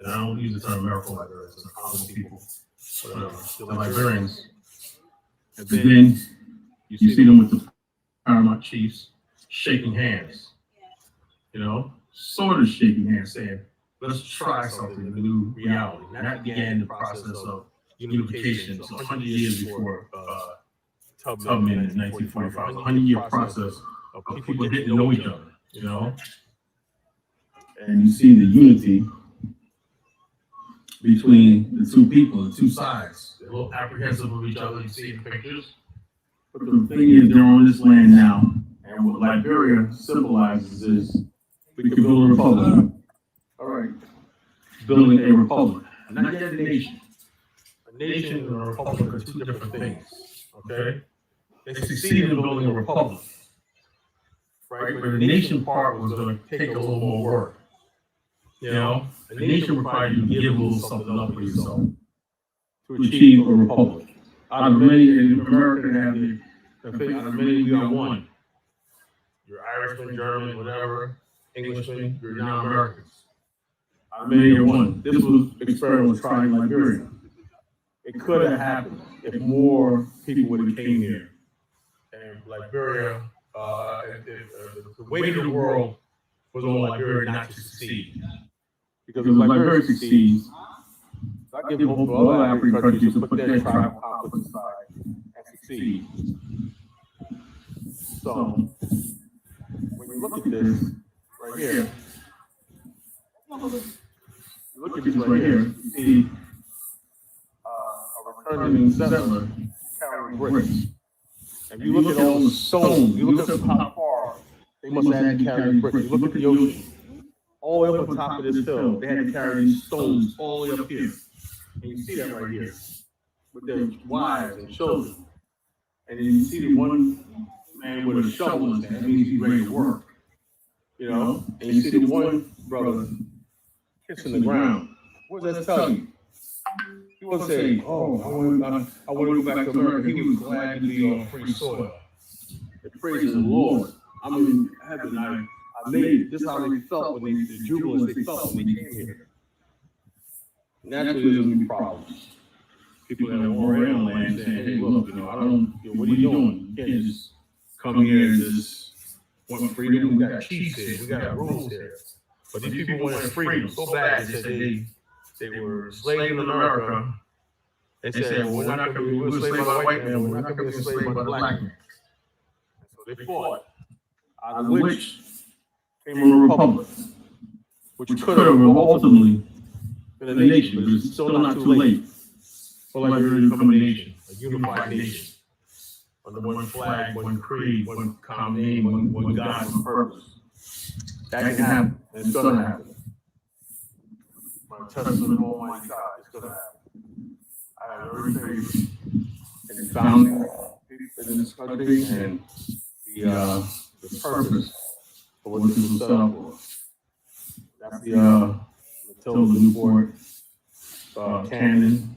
I don't use the term American Liberians, it's common people, the Liberians. And then you see them with the paramount chiefs shaking hands, sort of shaking hands, saying, let's try something, a new reality. And that began the process of unification. So 100 years before Tubman in 1945, a 100-year process of people getting to know each other, And you see the unity between the two people, the two sides. They're a little apprehensive of each other, you see in pictures. But the thing is, they're on this land now, and what Liberia symbolizes is we can build a republic. All right. Building a republic, not yet a nation. A nation and a republic are two different things, okay? They succeeded in building a republic, right? But the nation part was going to take a little more work. A nation required you to give a little something up for yourself to achieve a republic. Out of many, in America, out of many, we are one. You're Irishman, German, whatever, Englishman, you're now Americans. Out of many are one. This experiment was tried in Liberia. It could have happened if more people would have came here. And Liberia, the weight of the world was on Liberia not to succeed. Because if Liberia succeeds, I give hope to other African countries to put their tribal conflicts aside and succeed. So, when you look at this right here, look at this right here, you see a returning settler carrying bricks. And you look at all the stones, you look at how far they must have had to carry bricks. You look at the ocean, all the way up on top of this hill, they had to carry these stones all the way up here. And you see that right here, with their wives and children. And then you see the one man with a shovel in his hand, that means he's ready to work. And you see the one brother kissing the ground. What does that tell you? He wasn't saying, I want to go back to America. He was glad to be on free soil. And praise the Lord. I'm in heaven. I made it. This is how they felt when the jubilance they felt when they came here. Naturally, there's going to be problems. People that are already on land saying, hey, look, what are you doing? You can't just come here and just want freedom. We got chiefs here. We got rules here. But these people wanted freedom so bad. They said they were slaves in America. They said, well, we're not going to be enslaved by the white man. We're not going to be enslaved by the black man. So they fought. Out of which came a republic, which could have ultimately been a nation, but it's still not too late for Liberia to become a nation, a unified nation, under one flag, one creed, one common name, one God, one purpose. That can happen. It's gonna happen. My testament of Almighty God, it's gonna happen. I have every faith in the founding people in this country and the purpose of what this was set up for. That's the Matilda Newport canon,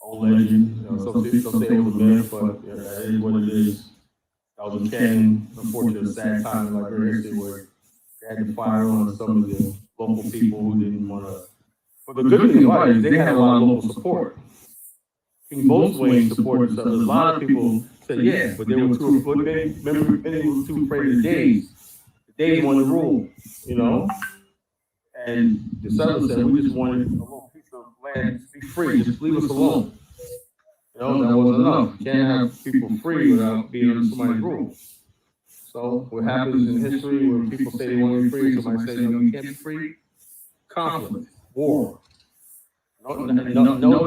old legend. You know, some people say it was a myth, but that is what it is. That was a canon. Unfortunately, a sad time in Liberia history where they had to fire on some of the local people who didn't want to. But the good thing about it is they had a lot of local support. King Bothwell supported stuff. A lot of people said yes, but they were too afraid. Many were too afraid of the Days. The Days wanted to rule, you know. And the settlers said, we just wanted a little piece of land to be free. Just leave us alone. You know, that wasn't enough. You can't have people free without being under somebody's rule. So what happens in history when people say they want to be free, somebody says, no, you can't be free. Conflict, war. No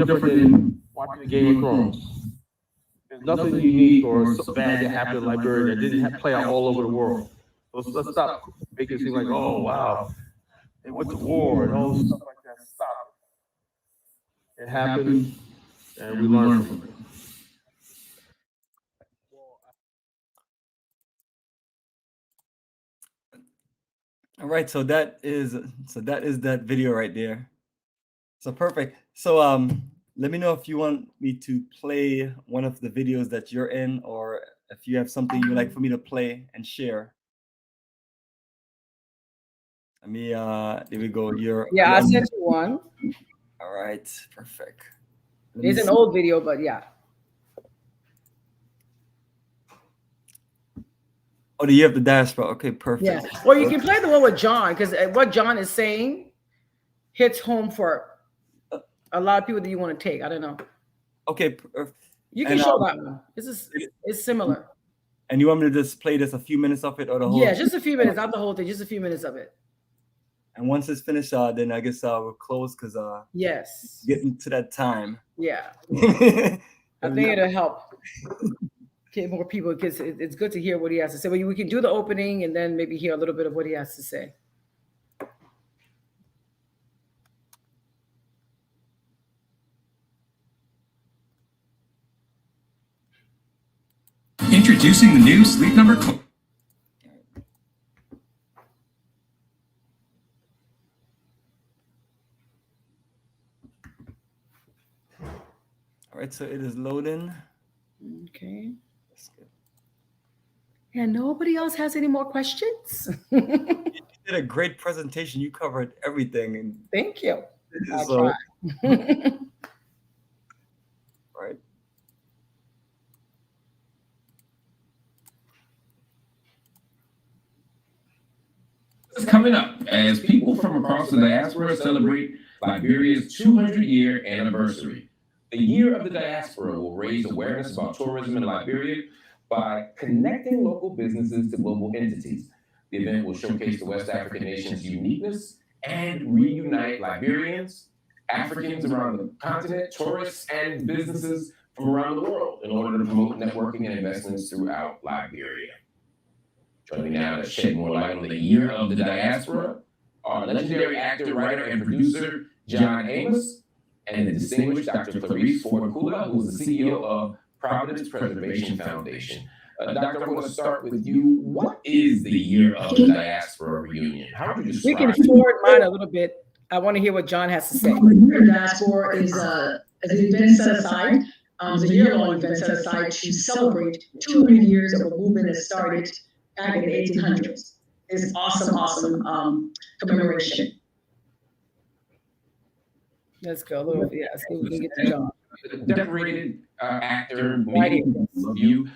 different than watching the Game of Thrones. There's nothing unique or so bad that happened in Liberia that didn't play out all over the world. So let's stop making it seem like, oh, wow, they went to war and all this stuff like that. Stop. It happened, and we learned from it. All right, so that is that video right there. So perfect. So let me know if you want me to play one of the videos that you're in, or if you have something you would like for me to play and share. Let me there we go. Yeah, I sent you one. All right, perfect. It's an old video, but yeah. Oh, do you have the diaspora? Okay, perfect. Yeah. Well, you can play the one with John, because what John is saying hits home for a lot of people that you want to take. I don't know. Okay. You can show that one. It's similar. And you want me to just play this a few minutes of it, or the whole? Yeah, just a few minutes, not the whole thing, just a few minutes of it. And once it's finished, then I guess we'll close, because yes, getting to that time. Yeah. I think it'll help get more people, because it's good to hear what he has to say. Well, we can do the opening and then maybe hear a little bit of what he has to say. Introducing the new Sleep Number. All right, so it is loading. Okay. And nobody else has any more questions? You did a great presentation. You covered everything. And thank you. I'll so, try. Right. It's coming up as people from across the diaspora celebrate Liberia's 200-year anniversary. The Year of the Diaspora will raise awareness about tourism in Liberia by connecting local businesses to global entities. The event will showcase the West African nation's uniqueness and reunite Liberians, Africans around the continent, tourists, and businesses from around the world in order to promote networking and investments throughout Liberia. Joining me now to shed more light on the Year of the Diaspora are legendary actor, writer, and producer John Amos, and the distinguished Dr. Clarice Kulah, who is the CEO of Providence Preservation Foundation. Doctor, I'm going to start with you. What is the Year of the Diaspora reunion? How would you describe it? We can forward mine a little bit. I want to hear what John has to say. The Year of the Diaspora is an event set aside, a year-long event set aside to celebrate 200 years of a movement that started back in the 1800s. It's awesome commemoration. Let's go. Let's see if we can get to John. Decorated actor, many love you.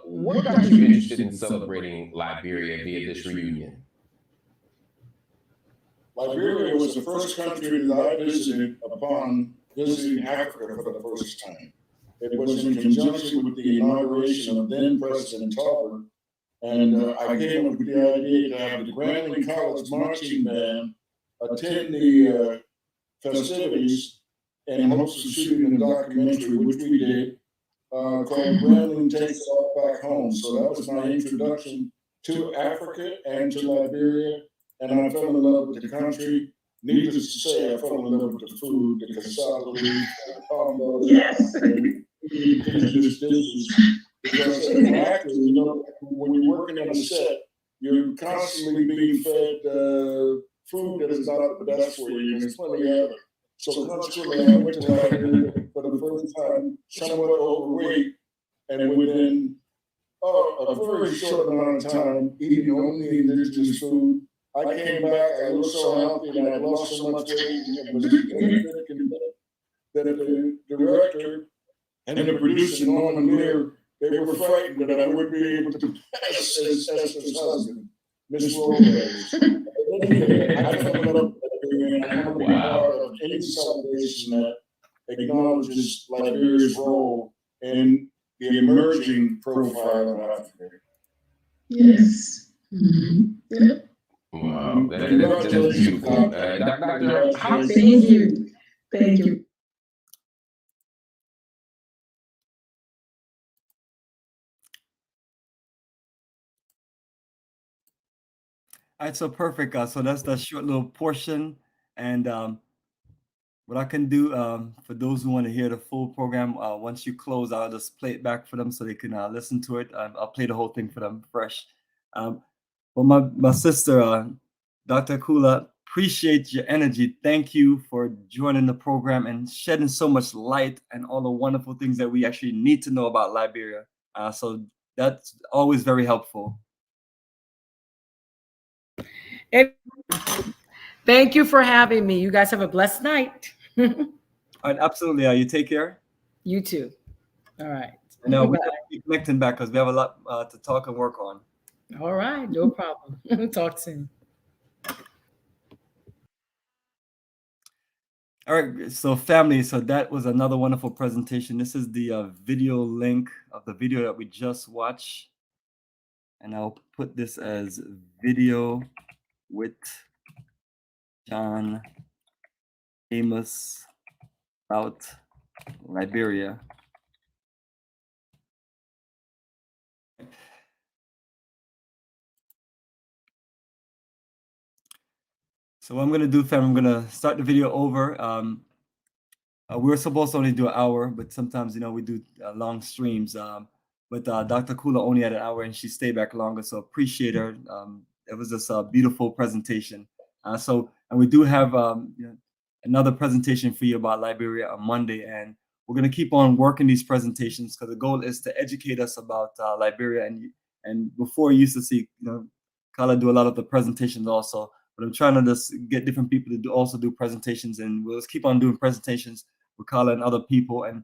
What got you interested in celebrating Liberia via this reunion? Liberia was the first country that I visited upon visiting Africa for the first time. It was in conjunction with the inauguration of then President Talbot, and I came up with the idea to have the Grambling College Marching Band attend the festivities in hopes of shooting a documentary, which we did, called Grambling Takes Off Back Home. So that was my introduction to Africa and to Liberia, and I fell in love with the country. Needless to say, I fell in love with the food, the cassava leaf, the combo. Yes. And indigenous dishes. Because as an actor, you know, when you're working on a set, you're constantly being fed food that is not the best for you, and there's plenty of it. So consequently, I went to Liberia for the first time, somewhat overweight, and within a very short amount of time, eating only indigenous food, I came back, I looked so healthy, and I lost so much weight, and it was that the director and the producer, Norman Lear, they were frightened that I wouldn't be able to pass as his husband, Miss Rose. I fell in love with Liberia, and I want to be part of any celebration that acknowledges Liberia's role in the emerging profile of Africa. Yes. Mm-hmm. Yeah. Wow, that's beautiful. Dr. Thank you. Thank you. All right, so perfect. So that's the short little portion. And what I can do for those who want to hear the full program, once you close, I'll just play it back for them so they can listen to it. I'll play the whole thing for them fresh. But my sister, Dr. Kula, appreciate your energy. Thank you for joining the program and shedding so much light and all the wonderful things that we actually need to know about Liberia. So that's always very helpful. Thank you for having me. You guys have a blessed night. All right, absolutely. You take care. You too. All right. And we're keep connecting back because we have a lot to talk and work on. All right, no problem. Talk soon. All right, so family, so that was another wonderful presentation. This is the video link of the video that we just watched. And I'll put this as video with John Amos about Liberia. So what I'm gonna do, fam, I'm gonna start the video over. We were supposed to only do an hour, but sometimes, you know, we do long streams. But Dr. Kula only had an hour and she stayed back longer, so appreciate her. It was just a beautiful presentation. And we do have you know, another presentation for you about Liberia on Monday, and we're gonna keep on working these presentations because the goal is to educate us about Liberia. And before you used to see, you know, Kala do a lot of the presentations also. But I'm trying to just get different people to also do presentations, and we'll just keep on doing presentations with Kala and other people and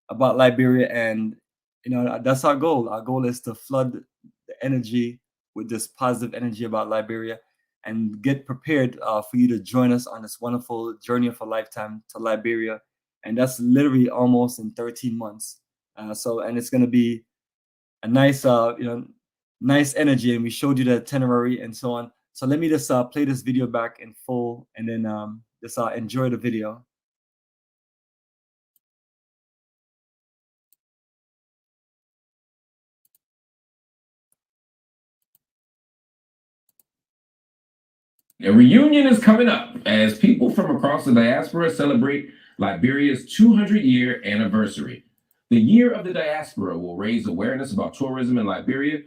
about Liberia. And you know, that's our goal. Our goal is to flood the energy with this positive energy about Liberia and get prepared for you to join us on this wonderful journey of a lifetime to Liberia. And that's literally almost in 13 months. And it's going to be a nice, you know, nice energy. And we showed you the itinerary and so on. So let me just play this video back in full and then just enjoy the video. A reunion is coming up as people from across the diaspora celebrate Liberia's 200-year anniversary. The Year of the Diaspora will raise awareness about tourism in Liberia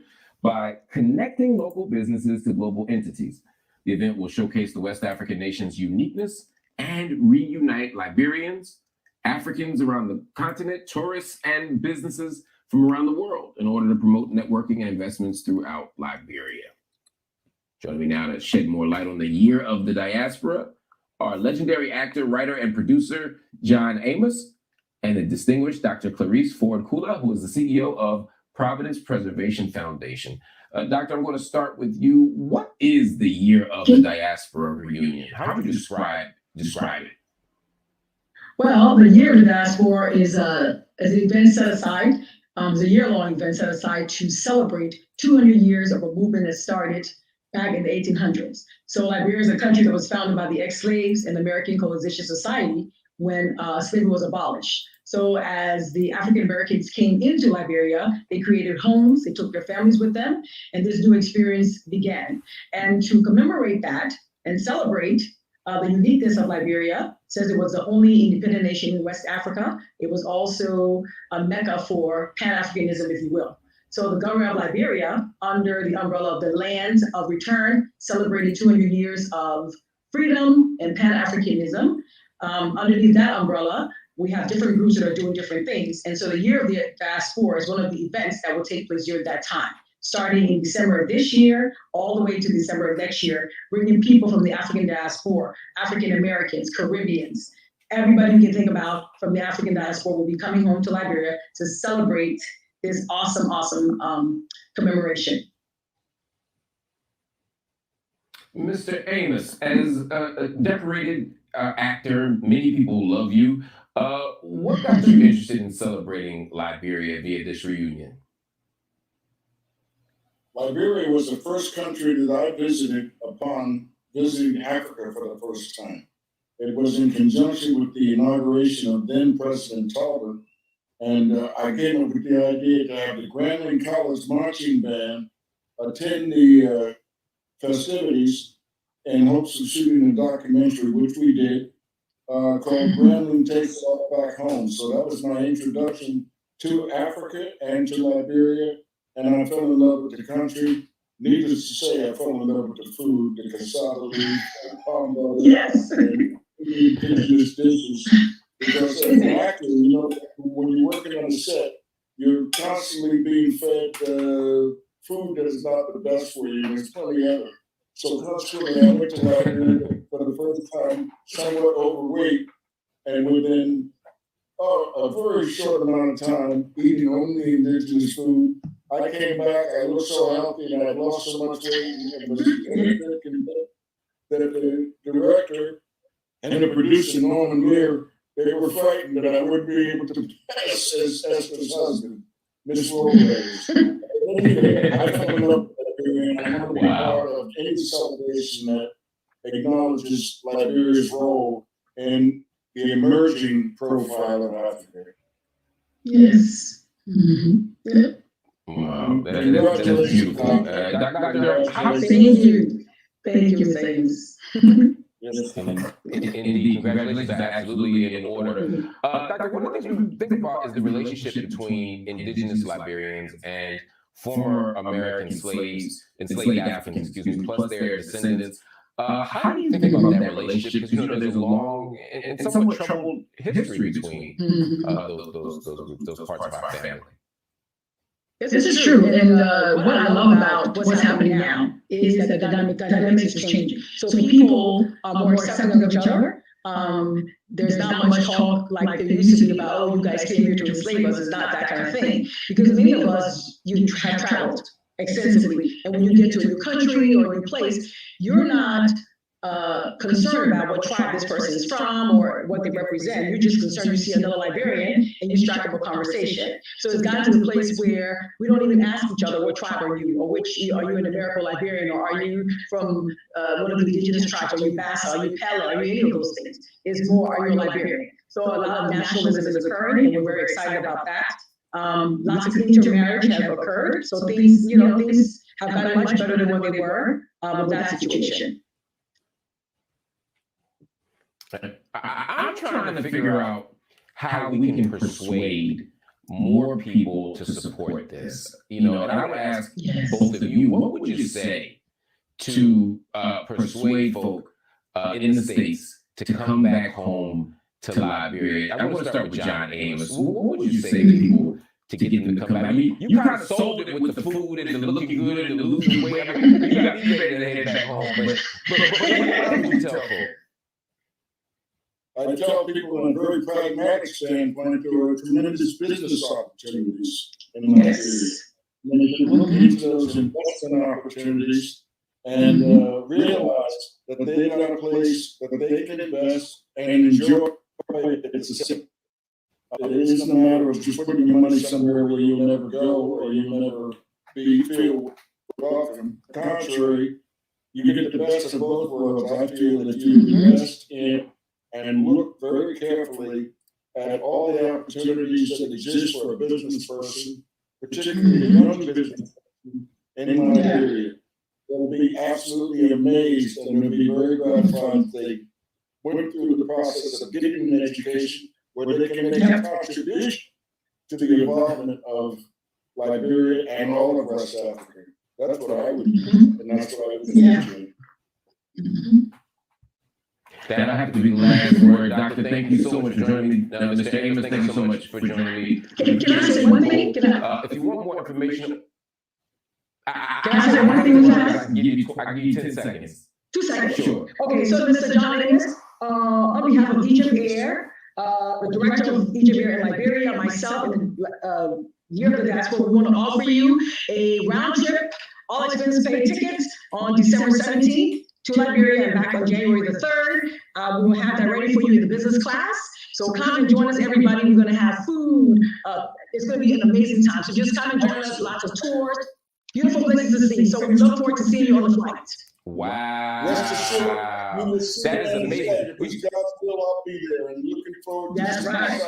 by connecting local businesses to global entities. The event will showcase the West African nation's uniqueness and reunite Liberians, Africans around the continent, tourists, and businesses from around the world in order to promote networking and investments throughout Liberia. Joining me now to shed more light on the Year of the Diaspora are legendary actor, writer, and producer John Amos, and the distinguished Dr. Clarice Kulah, who is the CEO of Providence Preservation Foundation. Doctor, I'm going to start with you. What is the Year of the Diaspora reunion? How would you describe it? Well, the Year of the Diaspora is an event set aside, it's a year-long event set aside to celebrate 200 years of a movement that started back in the 1800s. So Liberia is a country that was founded by the ex-slaves and American Colonization Society when slavery was abolished. So as the African Americans came into Liberia, they created homes, they took their families with them, and this new experience began. And to commemorate that and celebrate the uniqueness of Liberia, since it was the only independent nation in West Africa, it was also a mecca for Pan-Africanism, if you will. So the government of Liberia, under the umbrella of the Lands of Return, celebrated 200 years of freedom and Pan-Africanism. Underneath that umbrella, we have different groups that are doing different things. And so the Year of the Diaspora is one of the events that will take place during that time, starting in December of this year, all the way to December of next year, bringing people from the African diaspora, African Americans, Caribbeans, everybody you can think about from the African diaspora will be coming home to Liberia to celebrate this awesome commemoration. Mr. Amos, as a decorated actor, many people love you. What got you interested in celebrating Liberia via this reunion? Liberia was the first country that I visited upon visiting Africa for the first time. It was in conjunction with the inauguration of then President Talbot, and I came up with the idea to have the Grambling College Marching Band attend the festivities in hopes of shooting a documentary, which we did, called Grambling Takes It All Back Home. So that was my introduction to Africa and to Liberia, and I fell in love with the country. Needless to say, I fell in love with the food, the cassava leaf, the palm butter, Yes. and the indigenous dishes. Because as an actor, you know, when you're working on the set, you're constantly being fed food that is not the best for you. There's plenty of it. So consequently, I went to Liberia for the first time, somewhat overweight, and within a very short amount of time, eating only indigenous food, I came back. I looked so healthy, and I lost so much weight, and was that the director and the producer, Norman Lear, they were frightened that I wouldn't be able to pass as Esther's husband, Miss Robles. Anyway, I fell in love with Liberia, and I want to be part of any celebration that acknowledges Liberia's role in the emerging profile of Africa. Yes. Mm-hmm. Yeah. Wow, that's beautiful. Dr. Thank you. Thank you, Ms. Amos. Yes. Indeed, congratulations are absolutely in order. Doctor, one of the things we think about is the relationship between indigenous Liberians and former American slaves, enslaved Africans, plus their descendants. How do you think about that relationship? Because, you know, there's a long and somewhat troubled history between those parts of our family. This is true, and what I love about what's happening now is that the dynamics is changing. So people are more accepting of each other. There's not much talk like there used to be about, oh, you guys came here to enslave us. It's not that kind of thing. Because many of us, you have traveled extensively, and when you get to a new country or a new place, you're not concerned about what tribe this person is from or what they represent. You're just concerned you see another Liberian and you strike up a conversation. So it's gotten to the place where we don't even ask each other, what tribe are you, or are you an American Liberian, or are you from one of the indigenous tribes, are you Bassa, are you Pella, are you any of those things? It's more, are you a Liberian? So a lot of nationalism is occurring, and we're very excited about that. Lots of intermarriage have occurred, so things have gotten much better than what they were with that situation. I'm trying to figure out how we can persuade more people to support this. You know, and I would ask both of you, what would you say to persuade folk in the States to come back home to Liberia? I want to start with John Amos. What would you say to people to get them to come back? I mean, you kind of sold it with the food and the looking good and the losing weight. I mean, you got me ready to head back home. But what would you tell folk? I tell people in a very pragmatic standpoint, there are tremendous business opportunities in Liberia. And they can look into those investment opportunities and realize that they've got a place that they can invest and enjoy. It's a simple. It isn't a matter of just putting your money somewhere where you'll never go or you'll never feel welcome. Contrary, you get the best of both worlds. I feel that you invest in and look very carefully at all the opportunities that exist for a business person, particularly a young business person in Liberia. They'll be absolutely amazed and they'll be very gratified if they went through the process of getting an education where they can make a contribution to the involvement of Liberia and all of West Africa. That's what I would do, and that's what I would do. That'll have to be the last word. Doctor, thank you so much for joining me. Mr. Amos, thank you so much for joining me. Can I say one thing? If you want more information, Can I say one thing? I can give you 10 seconds. 2 seconds. Sure. Okay, so Mr. John Amos, on behalf of Egypt Air, the director of Egypt Air in Liberia, myself, and Year of the Diaspora, we want to offer you a round trip, all expenses paid tickets on December 17th to Liberia and back on January the 3rd. We will have that ready for you in the business class. So come and join us, everybody. We're going to have food. It's going to be an amazing time. So just come and join us. Lots of tours, beautiful places to see. So we look forward to seeing you on the flight. Wow. Rest assured, we will see That is you amazing. because God will all be there and looking forward to That's right.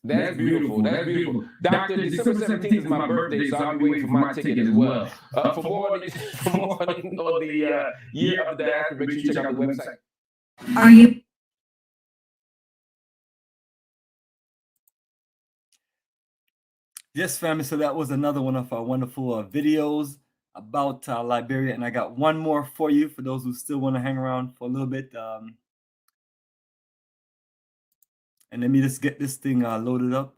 That's beautiful. That's beautiful. Doctor, December 17th is my birthday, so I'll be waiting for my ticket as well. For more on the Year of the Diaspora, make sure you check out the website. Are you? Yes, family. So that was another one of our wonderful videos about Liberia, and I got one more for you for those who still want to hang around for a little bit. And let me just get this thing loaded up.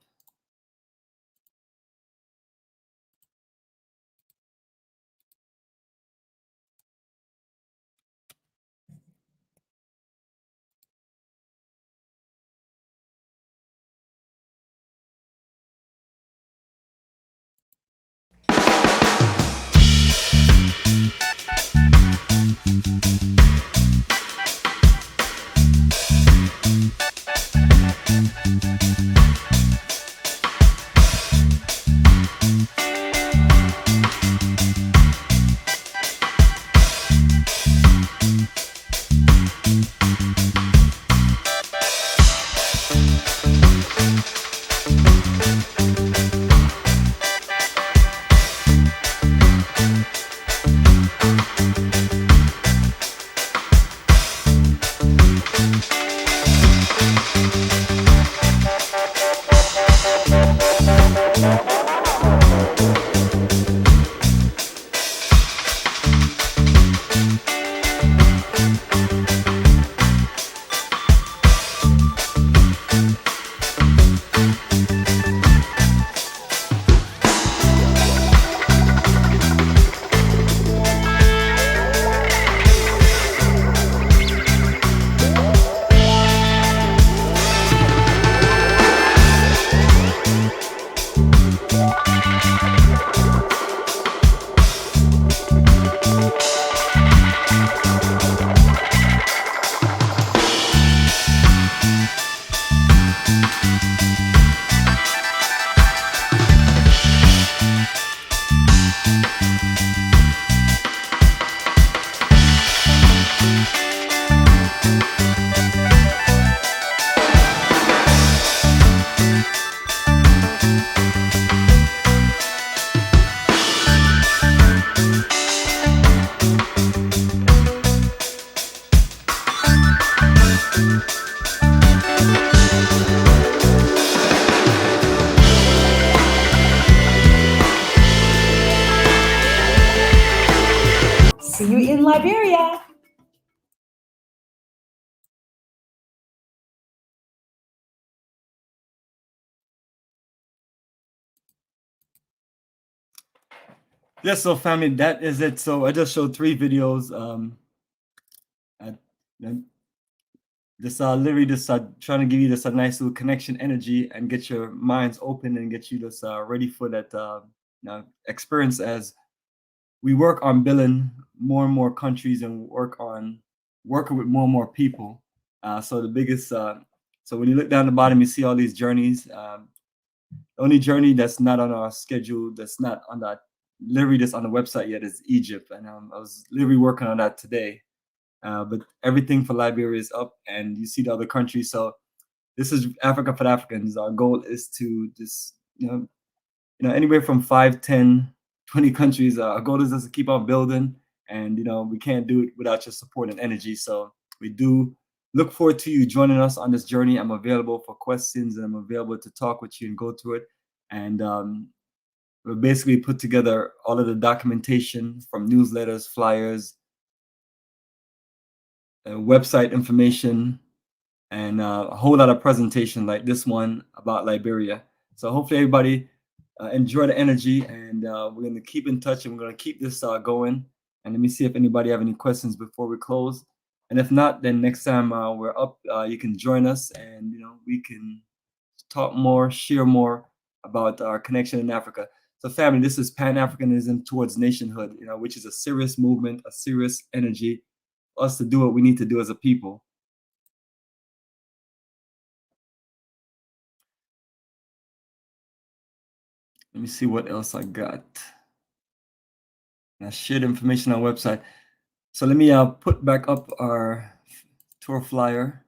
See you in Liberia. Yes, so family, that is it. So I just showed 3 videos. This literally just trying to give you this a nice little connection energy and get your minds open and get you just ready for that experience as we work on building more and more countries and work on working with more and more people. So the biggest, so when you look down the bottom, you see all these journeys. The only journey that's not on our schedule, that's not on that, literally just on the website yet, is Egypt. And I was literally working on that today. But everything for Liberia is up, and you see the other countries. So this is Africa for Africans. Our goal is to just, anywhere from 5, 10, 20 countries. Our goal is just to keep on building, and we can't do it without your support and energy. So we do look forward to you joining us on this journey. I'm available for questions, and I'm available to talk with you and go through it. And we basically put together all of the documentation from newsletters, flyers, website information, and a whole lot of presentation like this one about Liberia. So hopefully everybody enjoy the energy, and we're going to keep in touch, and we're going to keep this going. And let me see if anybody have any questions before we close. And if not, then next time we're up, you can join us, and we can talk more, share more about our connection in Africa. So family, this is Pan-Africanism towards nationhood, which is a serious movement, a serious energy for us to do what we need to do as a people. Let me see what else I got. I shared information on our website. So let me put back up our tour flyer.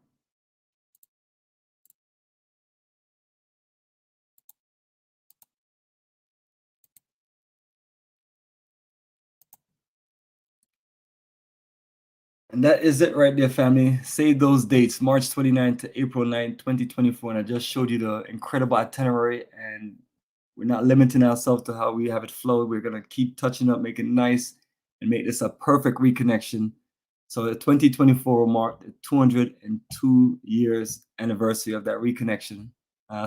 And that is it right there, family. Save those dates, March 29th to April 9th, 2024. And I just showed you the incredible itinerary, and we're not limiting ourselves to how we have it flow. We're going to keep touching up, make it nice, and make this a perfect reconnection. So the 2024 will mark the 202 years anniversary of that reconnection.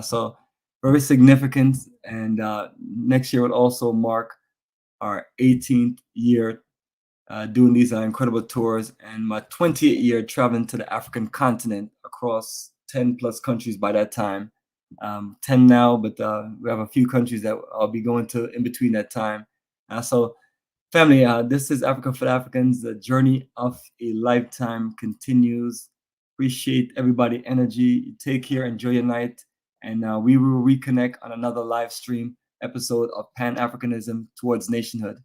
So very significant. And next year will also mark our 18th year doing these incredible tours, and my 20th year traveling to the African continent across 10 plus countries by that time. 10 now, but we have a few countries that I'll be going to in between that time. So family, this is Africa for Africans. The journey of a lifetime continues. Appreciate everybody energy. Take care, enjoy your night, and we will reconnect on another live stream episode of Pan-Africanism towards nationhood.